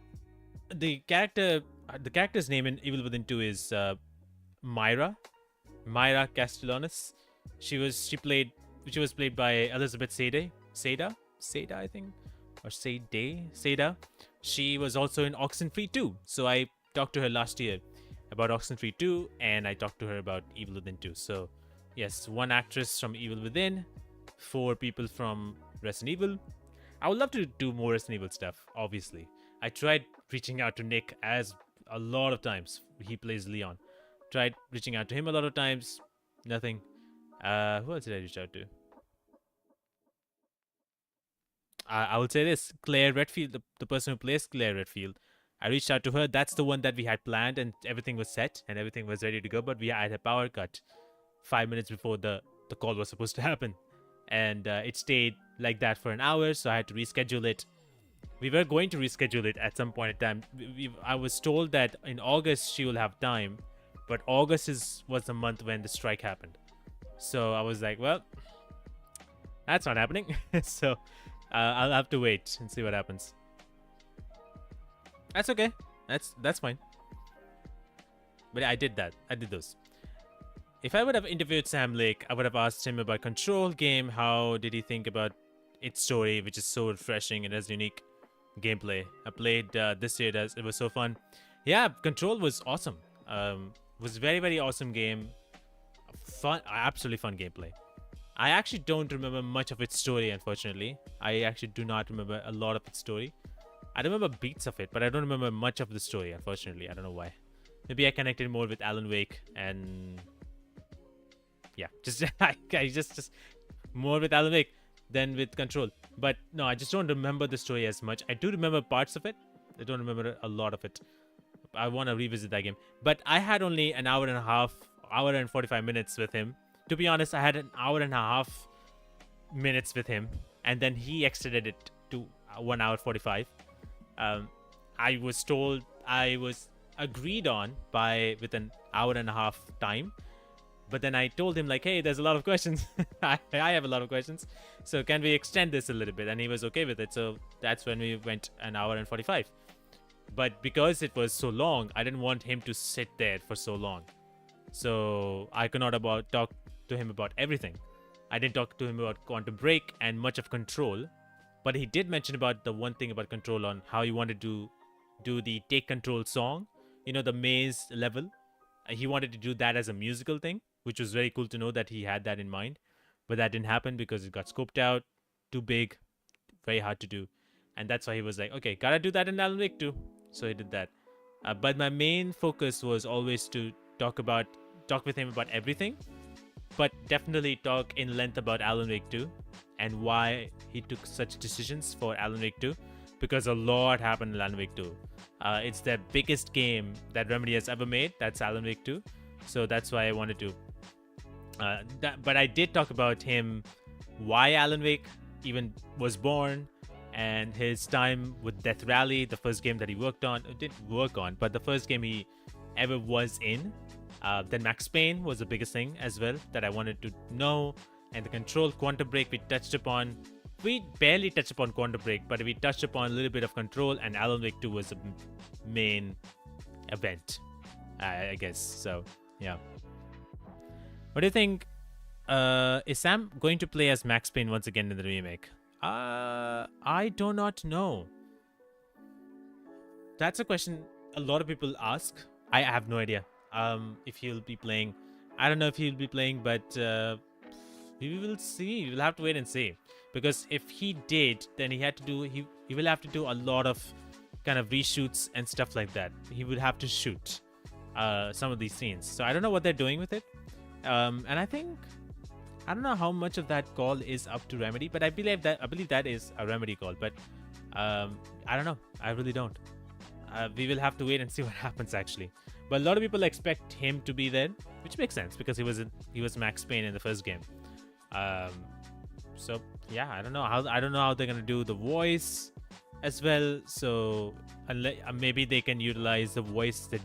[SPEAKER 1] the character's name in Evil Within 2 is Myra Castellanos. She was played by Elizabeth Seda, I think, or Seda. She was also in Oxenfree 2. So I talked to her last year about Oxenfree 2, and I talked to her about Evil Within 2. So yes, 1 actress from Evil Within, 4 people from Resident Evil. I would love to do more Resident Evil stuff, obviously. I tried reaching out to Nick a lot of times. He plays Leon. Tried reaching out to him a lot of times. Nothing. Who else did I reach out to? I would say this. Claire Redfield, the person who plays Claire Redfield. I reached out to her. That's the one that we had planned, and everything was set and everything was ready to go. But we had a power cut 5 minutes before the call was supposed to happen. And it stayed like that for an hour, so I had to reschedule it. We were going to reschedule it at some point in time. I was told that in August she will have time, but August was the month when the strike happened. So I was like, well, that's not happening. So I'll have to wait and see what happens. That's okay. That's fine. But I did that. I did those. If I would have interviewed Sam Lake, I would have asked him about Control game. How did he think about its story, which is so refreshing and has unique gameplay. I played this year. It was so fun. Yeah, Control was awesome. Was very, very awesome game. Fun, absolutely fun gameplay. I actually don't remember much of its story, unfortunately. I actually do not remember a lot of its story. I remember beats of it, but I don't remember much of the story, unfortunately. I don't know why. Maybe I connected more with Alan Wake and... yeah, just more with Alan Wake than with Control. But no, I just don't remember the story as much. I do remember parts of it. I don't remember a lot of it. I want to revisit that game. But I had only an hour and a half, hour and 45 minutes with him. To be honest, I had an hour and a half minutes with him, and then he extended it to 1 hour 45. I was told I was agreed on with an hour and a half time. But then I told him, like, hey, there's a lot of questions. I have a lot of questions. So can we extend this a little bit? And he was okay with it. So that's when we went an hour and 45. But because it was so long, I didn't want him to sit there for so long. So I could not talk to him about everything. I didn't talk to him about Quantum Break and much of Control. But he did mention about the one thing about Control, on how he wanted to do the Take Control song. You know, the maze level. He wanted to do that as a musical thing, which was very cool to know that he had that in mind. But that didn't happen because it got scoped out, too big, very hard to do. And that's why he was like, okay, gotta do that in Alan Wake too. So he did that. But my main focus was always to talk with him about everything, but definitely talk in length about Alan Wake 2 and why he took such decisions for Alan Wake 2, because a lot happened in Alan Wake 2. It's the biggest game that Remedy has ever made. That's Alan Wake 2. So that's why I wanted to But I did talk about him, why Alan Wake even was born, and his time with Death Rally, the first game that he worked on, didn't work on, but the first game he ever was in. Then Max Payne was the biggest thing as well that I wanted to know, and the Control Quantum Break we touched upon. We barely touched upon Quantum Break, but we touched upon a little bit of Control, and Alan Wake 2 was the main event, I guess. So, yeah. What do you think? Is Sam going to play as Max Payne once again in the remake? I do not know. That's a question a lot of people ask. I have no idea. If he'll be playing, I don't know if he'll be playing, but we will see. We'll have to wait and see. Because if he did, then he will have to do a lot of kind of reshoots and stuff like that. He would have to shoot some of these scenes. So I don't know what they're doing with it. And I don't know how much of that call is up to Remedy, but I believe that is a Remedy call. But I don't know. I really don't. We will have to wait and see what happens actually. But a lot of people expect him to be there, which makes sense because he was Max Payne in the first game. So yeah, I don't know how they're gonna do the voice as well. So maybe they can utilize the voice that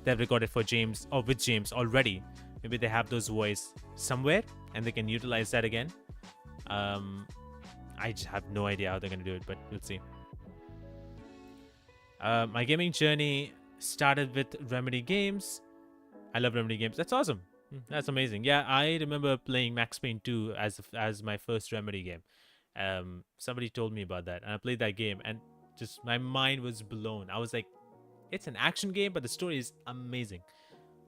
[SPEAKER 1] they've recorded for James or with James already. Maybe they have those voice somewhere and they can utilize that again. I just have no idea how they're gonna do it, but we'll see. My gaming journey started with Remedy games. I love Remedy games. That's awesome. That's amazing. Yeah, I remember playing Max Payne 2 as my first Remedy game. Somebody told me about that, and I played that game, and just my mind was blown. I was like, it's an action game, but the story is amazing.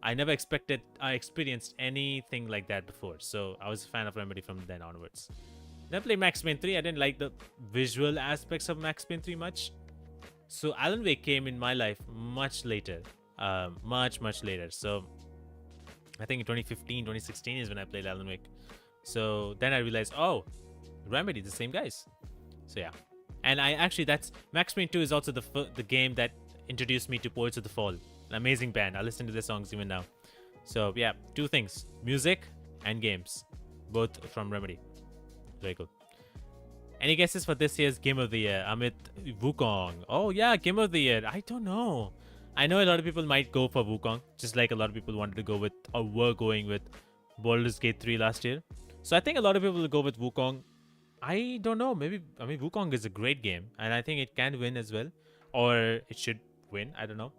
[SPEAKER 1] I never experienced anything like that before, so I was a fan of Remedy from then onwards. Then I played Max Payne 3. I didn't like the visual aspects of Max Payne 3 much. So Alan Wake came in my life much later. Much later. So I think in 2015, 2016 is when I played Alan Wake. So then I realized, oh, Remedy, the same guys. So yeah. And that's Max Payne 2 is also the game that introduced me to Poets of the Fall. An amazing band. I listen to their songs even now. So yeah, two things. Music and games. Both from Remedy. Very cool. Any guesses for this year's Game of the Year? Amit Wukong. Oh yeah, Game of the Year. I don't know. I know a lot of people might go for Wukong, just like a lot of people wanted to go with or were going with Baldur's Gate 3 last year. So I think a lot of people will go with Wukong. I don't know. Wukong is a great game, and I think it can win as well, or it should win. I don't know.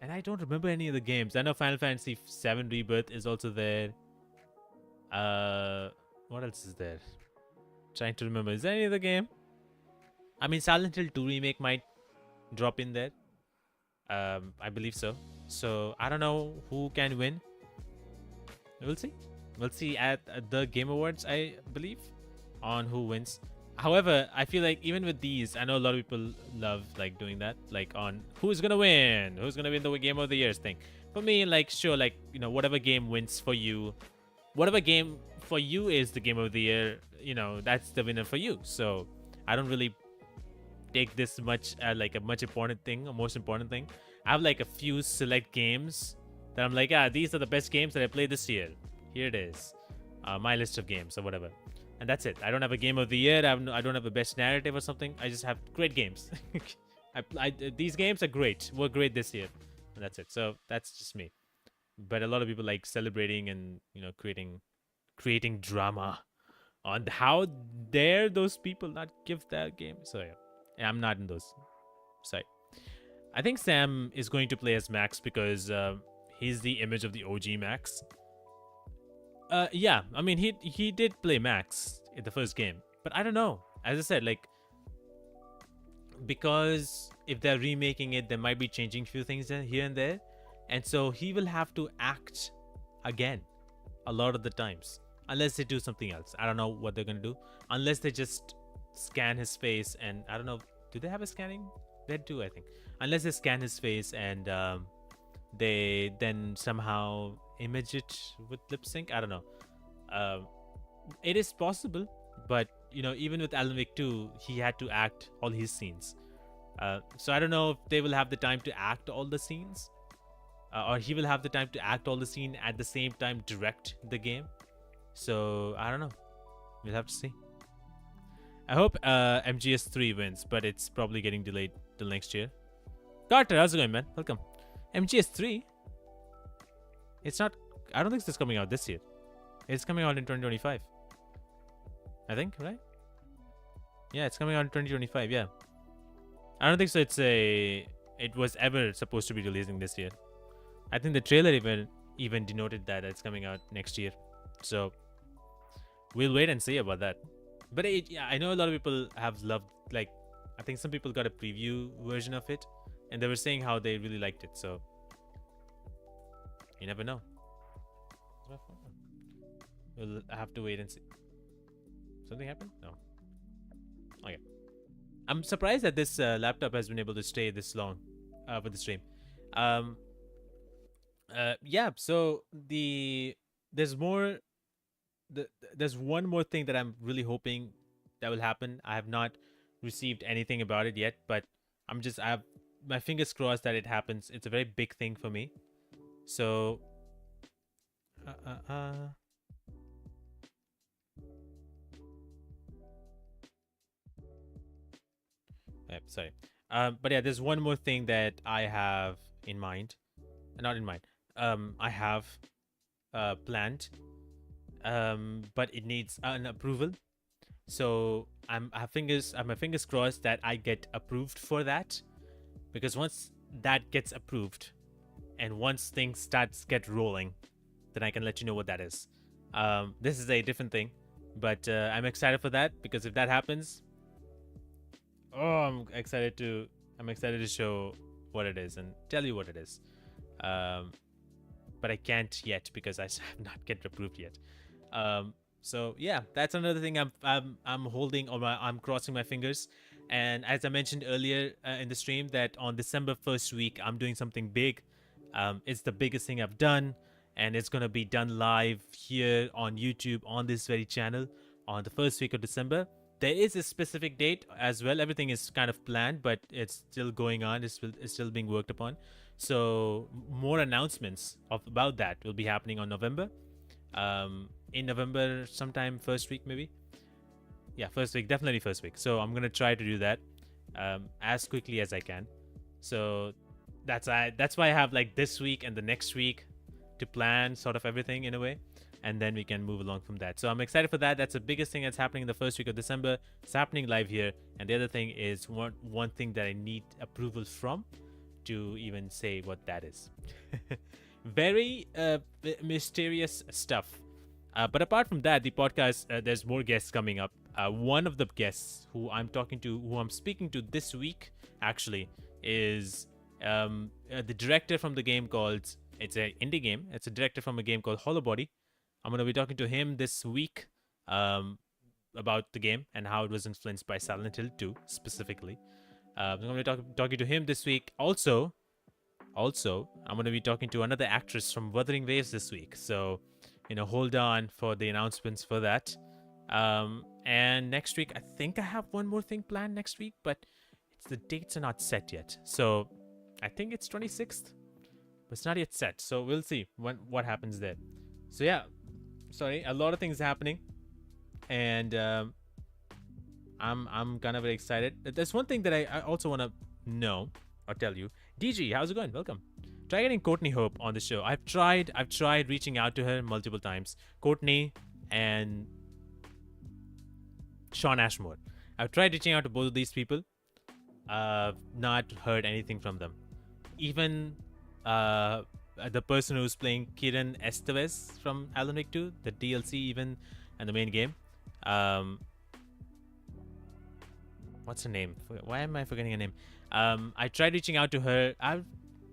[SPEAKER 1] And I don't remember any of the games. I know Final Fantasy VII Rebirth is also there. What else is there? Trying to remember. Is there any other game? I mean, Silent Hill 2 remake might drop in there. I believe so. So I don't know who can win. We'll see. We'll see at the Game Awards, I believe, on who wins. However, I feel like even with these, I know a lot of people love like doing that, like on who's gonna win the Game of the Year thing. For me, like sure, like whatever game wins for you, whatever game for you is the Game of the Year, that's the winner for you. So I don't really take this much like a most important thing. I have like a few select games that I'm like, these are the best games that I played this year. Here it is, my list of games or whatever, and that's it. I don't have a Game of the Year. I don't have a best narrative or something. I just have great games. These games are great. Were great this year, and that's it. So that's just me. But a lot of people like celebrating and creating drama on how dare those people not give that game. So yeah, I'm not in those. Sorry. I think Sam is going to play as Max because he's the image of the OG Max. Yeah, I mean he did play Max in the first game, but I don't know. As I said, like because if they're remaking it, they might be changing a few things here and there, and so he will have to act again a lot of the times, unless they do something else. I don't know what they're gonna do, unless they just scan his face, and I don't know. Do they have a scanning? They do, I think. Unless they scan his face and they then somehow image it with lip sync. I don't know. It is possible, but even with Alan Wake 2, he had to act all his scenes. So I don't know if they will have the time to act all the scenes. or he will have the time to act all the scene at the same time direct the game. So I don't know. We'll have to see. I hope MGS3 wins, but it's probably getting delayed till next year. Carter, how's it going, man? Welcome. MGS3? It's not... I don't think it's coming out this year. It's coming out in 2025. I think, right? Yeah, it's coming out in 2025, yeah. I don't think so it was ever supposed to be releasing this year. I think the trailer even denoted that it's coming out next year. So, we'll wait and see about that. But yeah, I know a lot of people have loved, like, I think some people got a preview version of it, and they were saying how they really liked it, so you never know. We'll have to wait and see. Something happened? No. Okay. I'm surprised that this laptop has been able to stay this long for the stream. Yeah, so there's one more thing that I'm really hoping that will happen. I have not received anything about it yet, but I have my fingers crossed that it happens. It's a very big thing for me. So sorry. But yeah, there's one more thing that I have in mind. Not in mind. I have planned. But it needs an approval. So I have my fingers crossed that I get approved for that. Because once that gets approved, and once things get rolling, then I can let you know what that is. This is a different thing, but I'm excited for that, because if that happens, I'm excited to show what it is and tell you what it is. But I can't yet because I have not get approved yet. So yeah, that's another thing I'm holding, or I'm crossing my fingers. And as I mentioned earlier in the stream, that on December 1st week, I'm doing something big. It's the biggest thing I've done, and it's going to be done live here on YouTube on this very channel on the first week of December. There is a specific date as well. Everything is kind of planned, but it's still going on. It's still being worked upon. So more announcements about that will be happening on November. In November, sometime first week maybe. Yeah, first week, definitely first week. So I'm gonna try to do that as quickly as I can. So that's why I have like this week and the next week to plan sort of everything in a way, and then we can move along from that. So I'm excited for that. That's the biggest thing that's happening in the first week of December. It's happening live here, and the other thing is one thing that I need approval from to even say what that is. Very mysterious stuff. But apart from that, the podcast, there's more guests coming up. One of the guests who I'm speaking to this week, actually, is the director from the game called, it's an indie game. It's a director from a game called Hollow Body. I'm going to be talking to him this week about the game and how it was influenced by Silent Hill 2 specifically. I'm going to be talking to him this week. Also, I'm going to be talking to another actress from Wuthering Waves this week. So, hold on for the announcements for that. And next week, I think I have one more thing planned next week, but the dates are not set yet. So I think it's 26th, but it's not yet set. So we'll see what happens there. So yeah, sorry, a lot of things happening, and I'm kind of very excited. There's one thing that I also want to know or tell you. DG, how's it going? Welcome. Try getting Courtney Hope on the show. I've tried reaching out to her multiple times. Courtney and Sean Ashmore. I've tried reaching out to both of these people. Not heard anything from them. Even the person who's playing Kiran Estevez from Alan Wake 2, the DLC even, and the main game. What's her name? Why am I forgetting her name? I tried reaching out to her. I've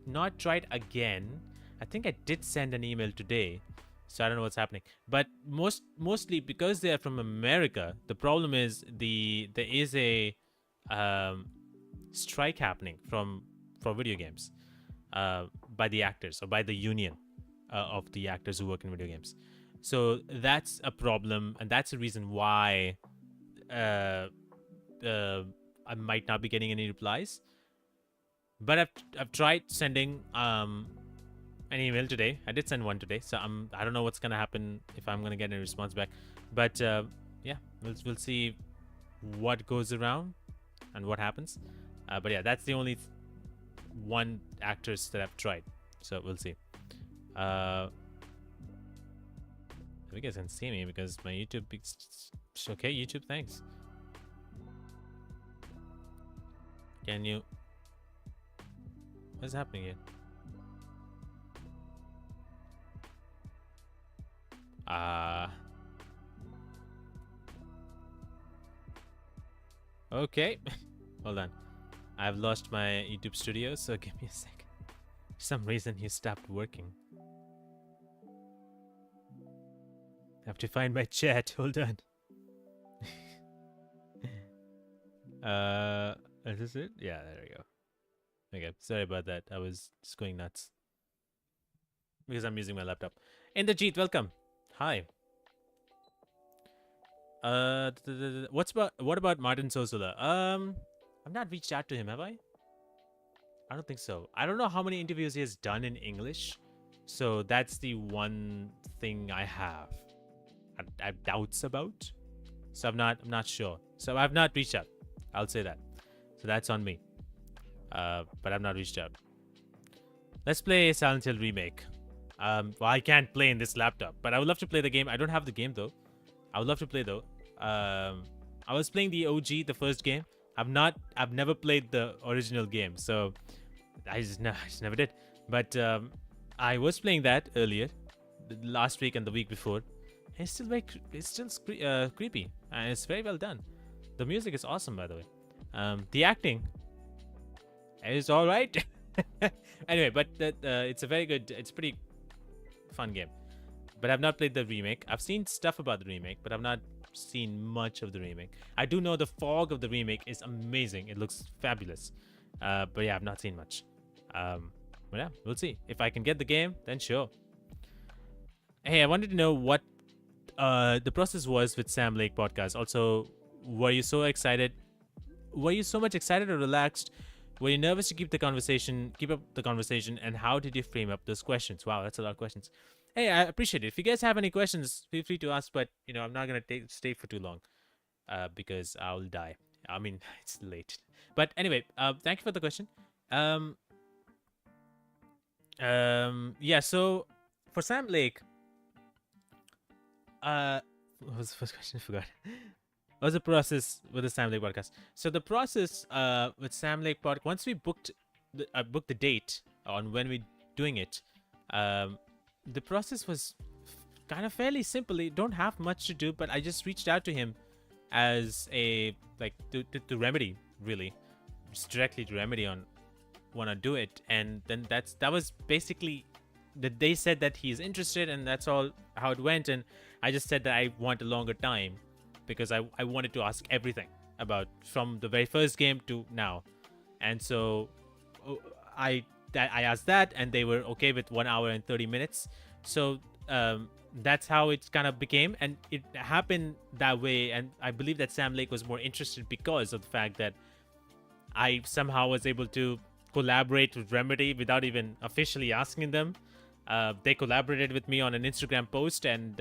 [SPEAKER 1] not tried again. I think I did send an email today, so I don't know what's happening. But mostly because they are from America, the problem is there is a strike happening for video games by the actors, or by the union of the actors who work in video games. So that's a problem, and that's the reason why I might not be getting any replies. But I've tried sending an email today. I did send one today, so I don't know what's gonna happen if I'm gonna get any response back. But yeah, we'll see what goes around and what happens. But yeah, that's the only one actress that I've tried. So we'll see. You guys can see me because my YouTube. Okay, YouTube, thanks. Can you? What's happening here? Okay. Hold on. I've lost my YouTube studio, so give me a sec. For some reason, he stopped working. I have to find my chat. Hold on. Is this it? Yeah, there we go. Okay, sorry about that. I was just going nuts because I'm using my laptop. Inderjeet, welcome. Hi. What about Martin Sosula? I've not reached out to him, have I? I don't think so. I don't know how many interviews he has done in English, so that's the one thing I have doubts about. So I'm not sure. So I've not reached out. I'll say that. So that's on me. But I've not reached out. Let's play Silent Hill Remake. Well, I can't play in this laptop, but I would love to play the game. I don't have the game though. I would love to play though. I was playing the OG, the first game. I've never played the original game, so I just never did. But I was playing that earlier, last week and the week before. It's still creepy, and it's very well done. The music is awesome, by the way. The acting is all right. Anyway, but it's a very good, it's a pretty fun game. But I've not played the remake. I've seen stuff about the remake, but I've not seen much of the remake. I do know the fog of the remake is amazing. It looks fabulous. But yeah, I've not seen much. But yeah, we'll see. If I can get the game, then sure. Hey, I wanted to know what the process was with Sam Lake podcast. Also, were you so excited? Were you so much excited or relaxed? Were you nervous to keep up the conversation? And how did you frame up those questions? Wow, that's a lot of questions. Hey, I appreciate it. If you guys have any questions, feel free to ask. But I'm not gonna stay for too long, because I'll die. I mean, it's late. But anyway, thank you for the question. Yeah. So for Sam Lake, what was the first question? I forgot. What was the process with the Sam Lake podcast? So the process with Sam Lake podcast, once we booked the date on when we're doing it, the process was kind of fairly simple. You don't have much to do, but I just reached out to him as a to Remedy, really, just directly to Remedy on want to do it, and then that was basically that they said that he's interested, and that's all how it went. And I just said that I want a longer time because I wanted to ask everything about from the very first game to now, and so I asked that, and they were okay with 1 hour and 30 minutes. So that's how it kind of became, and it happened that way. And I believe that Sam Lake was more interested because of the fact that I somehow was able to collaborate with Remedy without even officially asking them. They collaborated with me on an Instagram post, and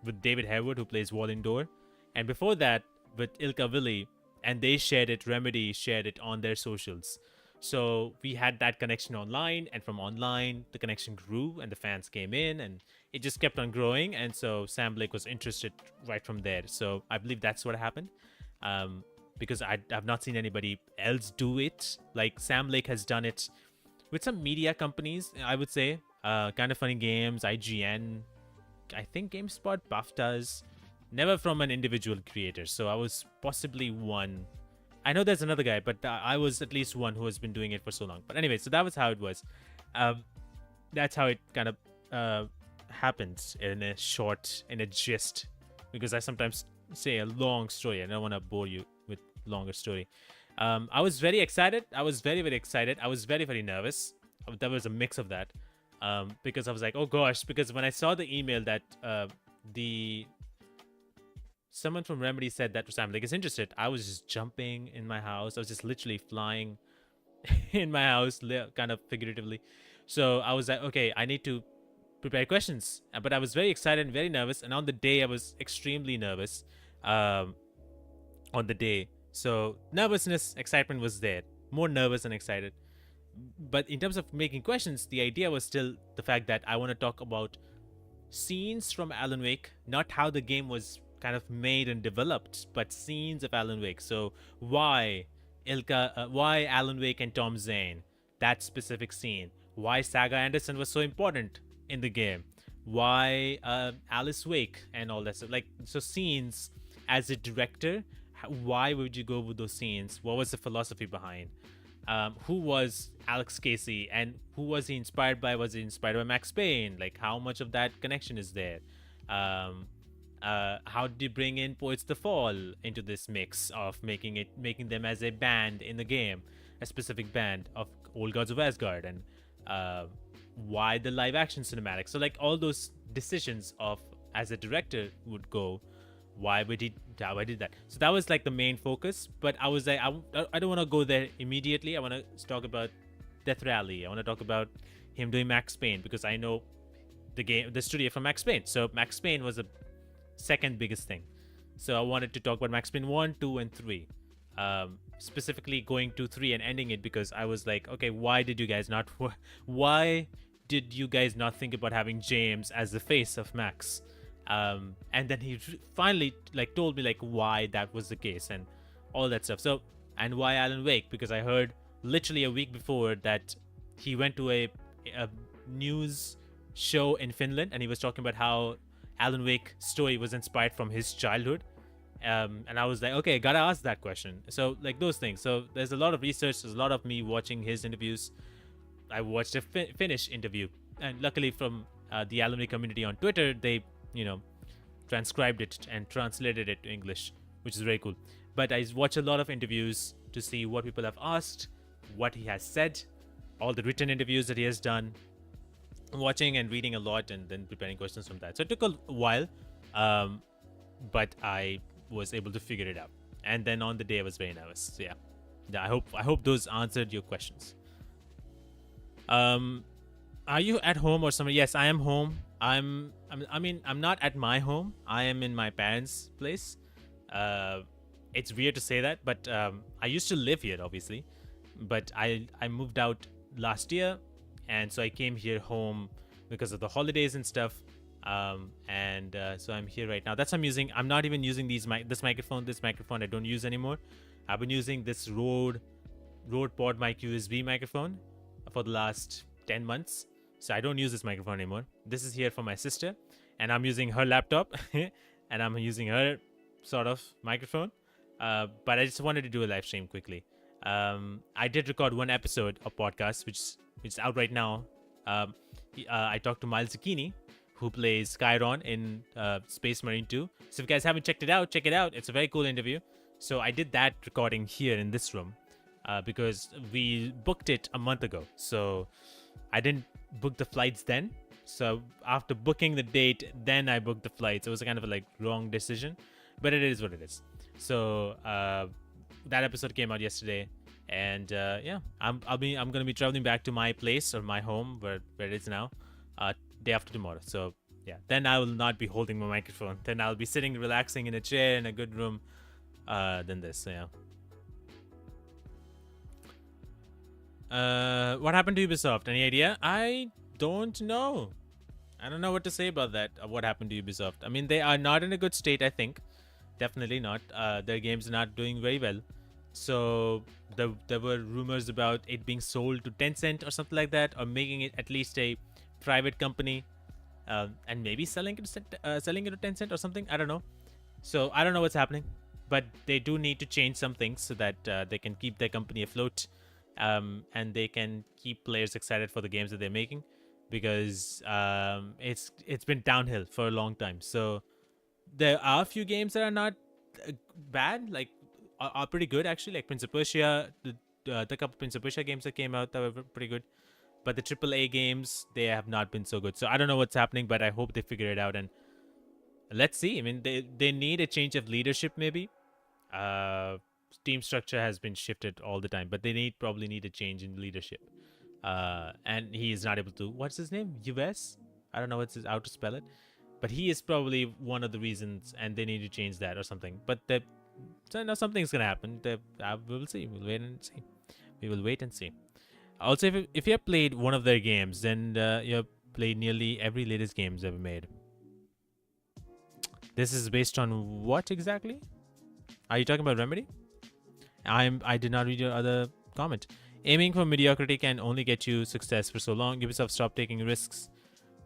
[SPEAKER 1] with David Harewood, who plays Wall Indoor, and before that with Ilka Willi, and they shared it. Remedy shared it on their socials. So we had that connection online, and from online the connection grew, and the fans came in, and it just kept on growing. And so Sam Blake was interested right from there. So I believe that's what happened, because I've not seen anybody else do it like Sam Lake has done it with some media companies, I would say. Kind of Funny Games, IGN, I think GameSpot, BAFTAs, never from an individual creator. So I was possibly one. I know there's another guy, but I was at least one who has been doing it for so long. But anyway, so that was how it was. That's how it kind of happens in a gist, because I sometimes say a long story. I don't want to bore you with longer story. I was very excited. I was very, very excited. I was very, very nervous. There was a mix of that, because I was like, oh gosh, because when I saw the email that someone from Remedy said that Sam Lake is interested, I was just jumping in my house. I was just literally flying in my house, kind of figuratively. So I was like, okay, I need to prepare questions. But I was very excited and very nervous. And on the day, I was extremely nervous. Um, on the day, so nervousness, excitement was there. More nervous and excited. But in terms of making questions, the idea was still the fact that I want to talk about scenes from Alan Wake, not how the game was kind of made and developed, but scenes of Alan Wake. So why Alan Wake and Tom Zane, that specific scene, why Saga Anderson was so important in the game, why Alice Wake and all that stuff. Like, so scenes as a director, why would you go with those scenes? What was the philosophy behind? Who was Alex Casey and who was he inspired by? Was he inspired by Max Payne? Like, how much of that connection is there? How did you bring in Poets the Fall into this mix of making them as a band in the game, a specific band of Old Gods of Asgard, and why the live action cinematic? So like all those decisions of as a director would go, why did that? So that was like the main focus. But I was like, I don't want to go there immediately. I want to talk about Death Rally. I want to talk about him doing Max Payne because I know the studio from Max Payne. So Max Payne was the second biggest thing. So I wanted to talk about Max Payne 1, 2, and 3. Specifically going to 3 and ending it because I was like, okay, why did you guys not think about having James as the face of Max? And then he finally like told me like why that was the case and all that stuff. So, and why Alan Wake? Because I heard literally a week before that he went to a news show in Finland and he was talking about how Alan Wake story was inspired from his childhood. And I was like, okay, gotta ask that question. So like those things. So there's a lot of research. There's a lot of me watching his interviews. I watched a Finnish interview, and luckily from the Alan Wake community on Twitter, they transcribed it and translated it to English, which is very cool. But I watch a lot of interviews to see what people have asked, what he has said, all the written interviews that he has done, watching and reading a lot, and then preparing questions from that. So it took a while, but I was able to figure it out. And then on the day, I was very nervous. So yeah. I hope those answered your questions. Are you at home or somewhere? Yes, I am home. I'm not at my home. I am in my parents' place. It's weird to say that, but I used to live here, obviously. But I moved out last year, and so I came here home because of the holidays and stuff. So I'm here right now. That's what I'm using. I'm not even using this microphone. This microphone I don't use anymore. I've been using this Rode Pod Mic USB microphone for the last 10 months. So I don't use this microphone anymore. This is here for my sister, and I'm using her laptop, and I'm using her sort of microphone. But I just wanted to do a live stream quickly. I did record one episode of podcast, which is out right now. I talked to Miles Zucchini, who plays Chiron in Space Marine 2. So if you guys haven't checked it out, check it out. It's a very cool interview. So I did that recording here in this room because we booked it a month ago. So I didn't book the flights then. So after booking the date, then I booked the flights. It was a kind of a like wrong decision, but it is what it is. So that episode came out yesterday, and yeah, I'm gonna be traveling back to my place or my home where it is now, day after tomorrow. So yeah, then I will not be holding my microphone. Then I'll be sitting relaxing in a chair in a good room. Than this. So yeah. What happened to Ubisoft? Any idea? I don't know. I don't know what to say about that. What happened to Ubisoft? I mean, they are not in a good state, I think. Definitely not. Their games are not doing very well. So there were rumors about it being sold to Tencent or something like that, or making it at least a private company, and maybe selling it to Tencent or something. I don't know. So I don't know what's happening, but they do need to change some things so that they can keep their company afloat. And they can keep players excited for the games that they're making, because it's been downhill for a long time. So there are a few games that are not bad, like are pretty good actually, like Prince of Persia. The couple Prince of Persia games that came out that were pretty good, but the AAA games, they have not been so good. So I don't know what's happening, but I hope they figure it out, and let's see. I mean, they need a change of leadership maybe. Team structure has been shifted all the time, but they probably need a change in leadership. and he is not able to. What's his name? US. I don't know how to spell it, but he is probably one of the reasons, and they need to change that or something. But so now something's gonna happen. We will see. We'll wait and see. We will wait and see. Also, if you have played one of their games, then you have played nearly every latest games ever made. This is based on what exactly? Are you talking about Remedy? I did not read your other comment. Aiming for mediocrity can only get you success for so long. Ubisoft stopped taking risks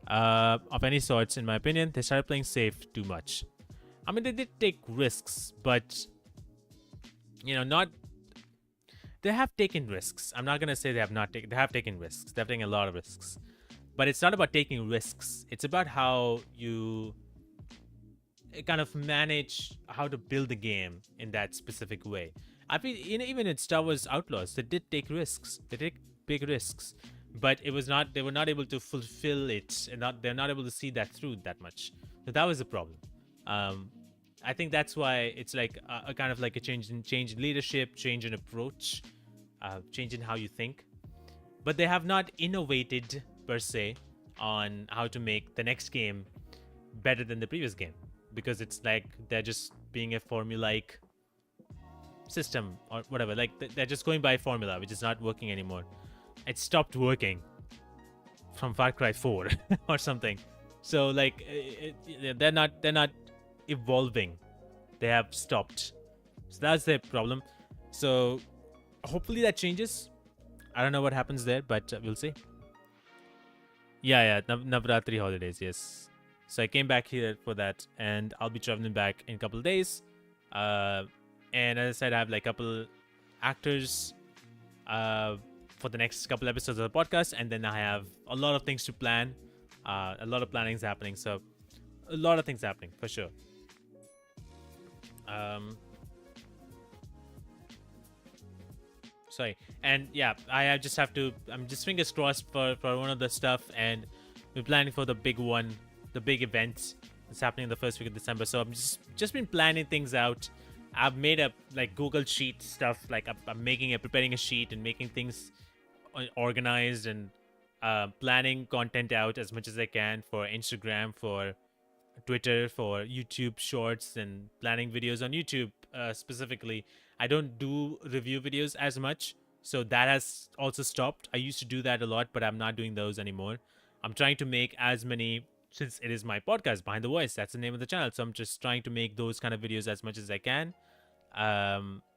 [SPEAKER 1] of any sorts, in my opinion. They started playing safe too much. I mean, they did take risks, but not. They have taken risks. I'm not gonna say they have not taken. They have taken risks. They have taken a lot of risks, but it's not about taking risks. It's about how you kind of manage how to build the game in that specific way. I feel even in Star Wars Outlaws, they did take risks. They take big risks, but it was not. They were not able to fulfill it, and they're not able to see that through that much. So that was the problem. I think that's why it's like a kind of like a change in leadership, change in approach, change in how you think. But they have not innovated per se on how to make the next game better than the previous game, because it's like they're just being a formulaic system or whatever. Like they're just going by formula, which is not working anymore. It stopped working from Far Cry 4 or something. So like they're not evolving. They have stopped. So that's their problem. So hopefully that changes. I don't know what happens there, but we'll see. Yeah, Navratri holidays, yes. So I came back here for that, and I'll be traveling back in a couple of days. And as I said, I have like a couple actors for the next couple episodes of the podcast, and then I have a lot of things to plan. A lot of planning's happening, so a lot of things happening for sure. Sorry, and yeah, I just have to. I'm just fingers crossed for one of the stuff, and we're planning for the big one, the big event that's happening in the first week of December. So I'm just been planning things out. I've made a like Google Sheet stuff. Like I'm preparing a sheet and making things organized and planning content out as much as I can for Instagram, for Twitter, for YouTube Shorts, and planning videos on YouTube specifically. I don't do review videos as much, so that has also stopped. I used to do that a lot, but I'm not doing those anymore. I'm trying to make as many, since it is my podcast, Behind the Voice, that's the name of the channel. So I'm just trying to make those kind of videos as much as I can,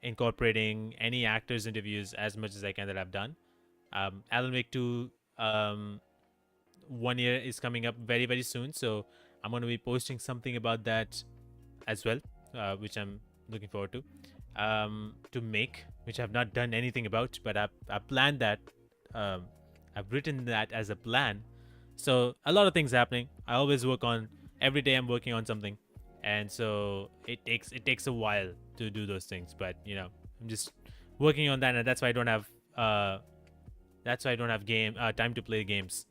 [SPEAKER 1] incorporating any actors' interviews as much as I can that I've done. Alan Wake 2 1 year is coming up very, very soon, so I'm going to be posting something about that as well, which I'm looking forward to make, which I've not done anything about, but I planned that. I've written that as a plan. So a lot of things happening. I always work on, every day I'm working on something, and so it takes a while to do those things. But I'm just working on that, and that's why I don't have time to play games.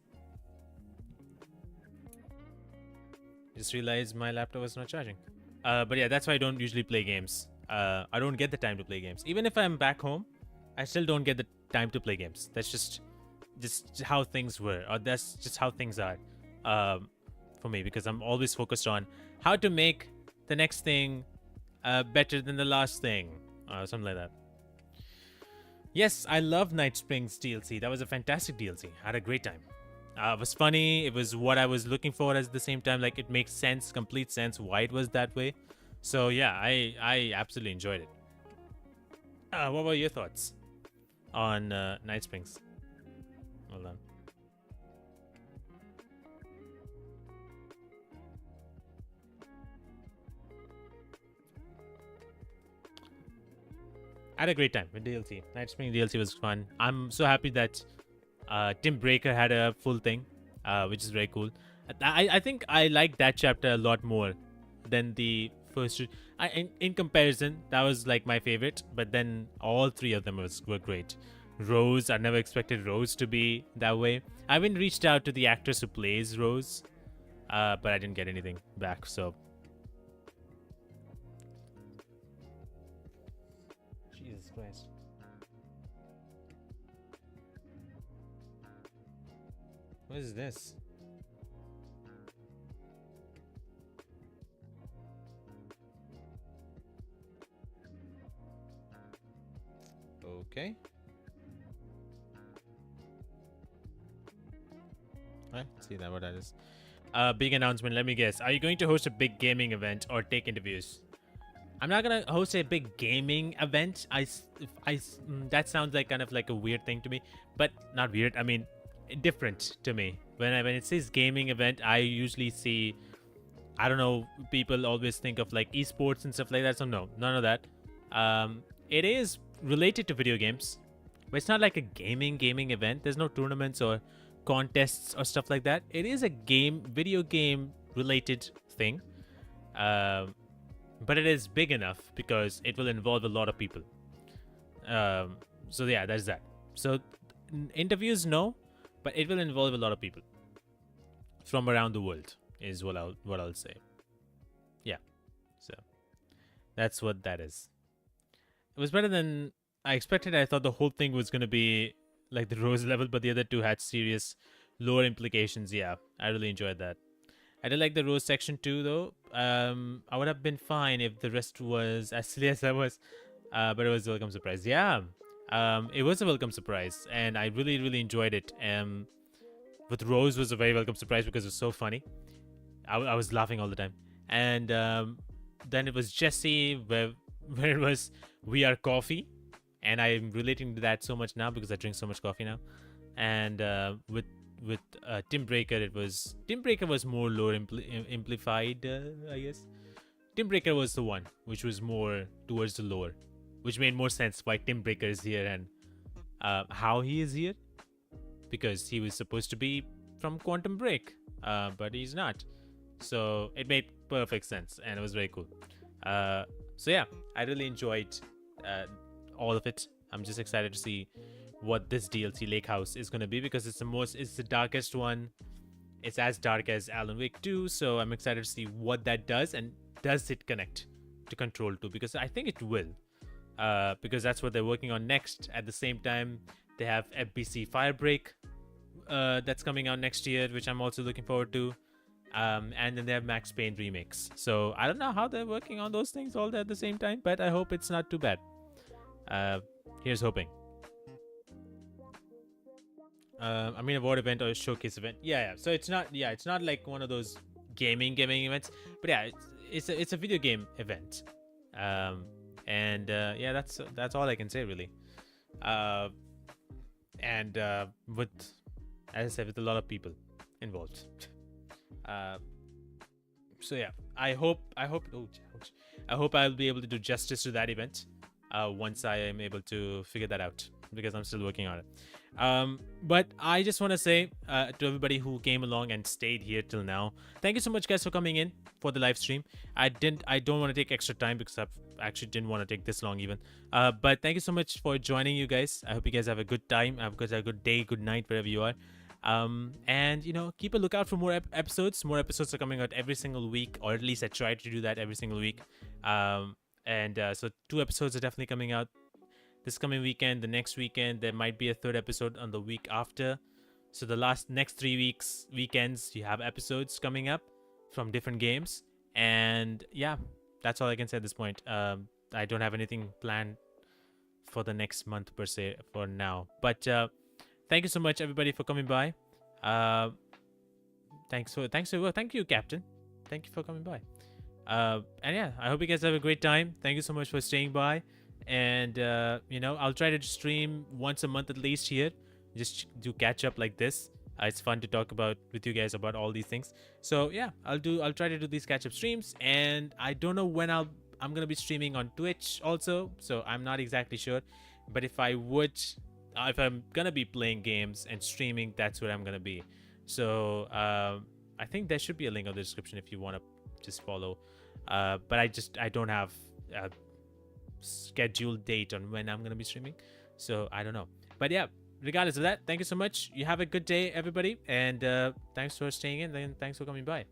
[SPEAKER 1] Just realized my laptop was not charging. But yeah, that's why I don't usually play games. I don't get the time to play games. Even if I'm back home, I still don't get the time to play games. That's just how things were, or that's just how things are for me, because I'm always focused on how to make the next thing better than the last thing, something like that. Yes, I love Night Springs DLC. That was a fantastic DLC. I had a great time. It was funny. It was what I was looking for at the same time. Like, it makes sense, complete sense why it was that way. So yeah, I absolutely enjoyed it. What were your thoughts on Night Springs? Hold on. I had a great time with DLC. Night Springs DLC was fun. I'm so happy that Tim Breaker had a full thing, which is very cool. I think I like that chapter a lot more than the first two. In comparison, that was like my favorite, but then all three of them were great. Rose, I never expected Rose to be that way. I haven't reached out to the actress who plays Rose, but I didn't get anything back, so. Jesus Christ. What is this? Okay. Alright, see that what that is. Big announcement. Let me guess. Are you going to host a big gaming event or take interviews? I'm not gonna host a big gaming event. That sounds like kind of like a weird thing to me, but not weird. I mean, different to me. When it says gaming event, I usually see, I don't know, people always think of like esports and stuff like that. So no, none of that. It is related to video games, but it's not like a gaming event. There's no tournaments or contests or stuff like that. It is a video game related thing. But it is big enough because it will involve a lot of people. So yeah, that's that. So interviews, no, but it will involve a lot of people from around the world is what I'll say. Yeah, so that's what that is. It was better than I expected. I thought the whole thing was gonna be like the Rose level, but the other two had serious lower implications. Yeah, I really enjoyed that. I did like the Rose section too, though. I would have been fine if the rest was as silly as I was, but it was a welcome surprise. Yeah, it was a welcome surprise, and I really enjoyed it. With Rose was a very welcome surprise because it was so funny. I was laughing all the time, and then it was Jesse where it was we are coffee, and I'm relating to that so much now because I drink so much coffee now, and with Tim Breaker, Tim Breaker was more lower amplified, I guess. Tim Breaker was the one which was more towards the lower, which made more sense why Tim Breaker is here and how he is here, because he was supposed to be from Quantum Break, but he's not. So it made perfect sense, and it was very cool. So yeah, I really enjoyed all of it. I'm just excited to see what this DLC Lake House is going to be, because it's the darkest one. It's as dark as Alan Wake 2, so I'm excited to see what that does, and does it connect to Control 2, because I think it will, because that's what they're working on next. At the same time, they have FBC Firebreak that's coming out next year, which I'm also looking forward to, and then they have Max Payne remakes. So I don't know how they're working on those things all at the same time, but I hope it's not too bad. Here's hoping. I mean, award event or a showcase event. Yeah. So it's not like one of those gaming events, but yeah, it's a video game event. And yeah, that's all I can say really. And with, as I said, with a lot of people involved. So yeah, I hope I'll be able to do justice to that event once I am able to figure that out, because I'm still working on it. But I just want to say to everybody who came along and stayed here till now, thank you so much, guys, for coming in for the live stream. I don't want to take extra time because I actually didn't want to take this long even. But thank you so much for joining, you guys. I hope you guys have a good time. I hope you guys have a good day, good night, wherever you are. And keep a lookout for more episodes. More episodes are coming out every single week, or at least I try to do that every single week. So 2 episodes are definitely coming out this coming weekend. The next weekend there might be a 3rd episode on the week after. So the next 3 weekends you have episodes coming up from different games. And yeah, that's all I can say at this point. I don't have anything planned for the next month per se for now, but thank you so much, everybody, for coming by. Thank you, Captain. Thank you for coming by. And yeah, I hope you guys have a great time. Thank you so much for staying by. And I'll try to stream once a month at least here, just to catch up like this. It's fun to talk with you guys about all these things. So yeah, I'll try to do these catch up streams, and I don't know when I'm gonna be streaming on Twitch also, so I'm not exactly sure. But if I'm gonna be playing games and streaming, that's where I'm gonna be. So I think there should be a link on the description if you want to just follow. But I don't have a scheduled date on when I'm gonna be streaming, so I don't know. But yeah, regardless of that, thank you so much. You have a good day, everybody, and thanks for staying in, and thanks for coming by.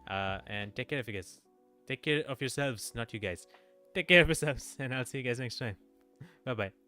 [SPEAKER 1] And take care of you guys. Take care of yourselves, not you guys. Take care of yourselves, and I'll see you guys next time. Bye bye.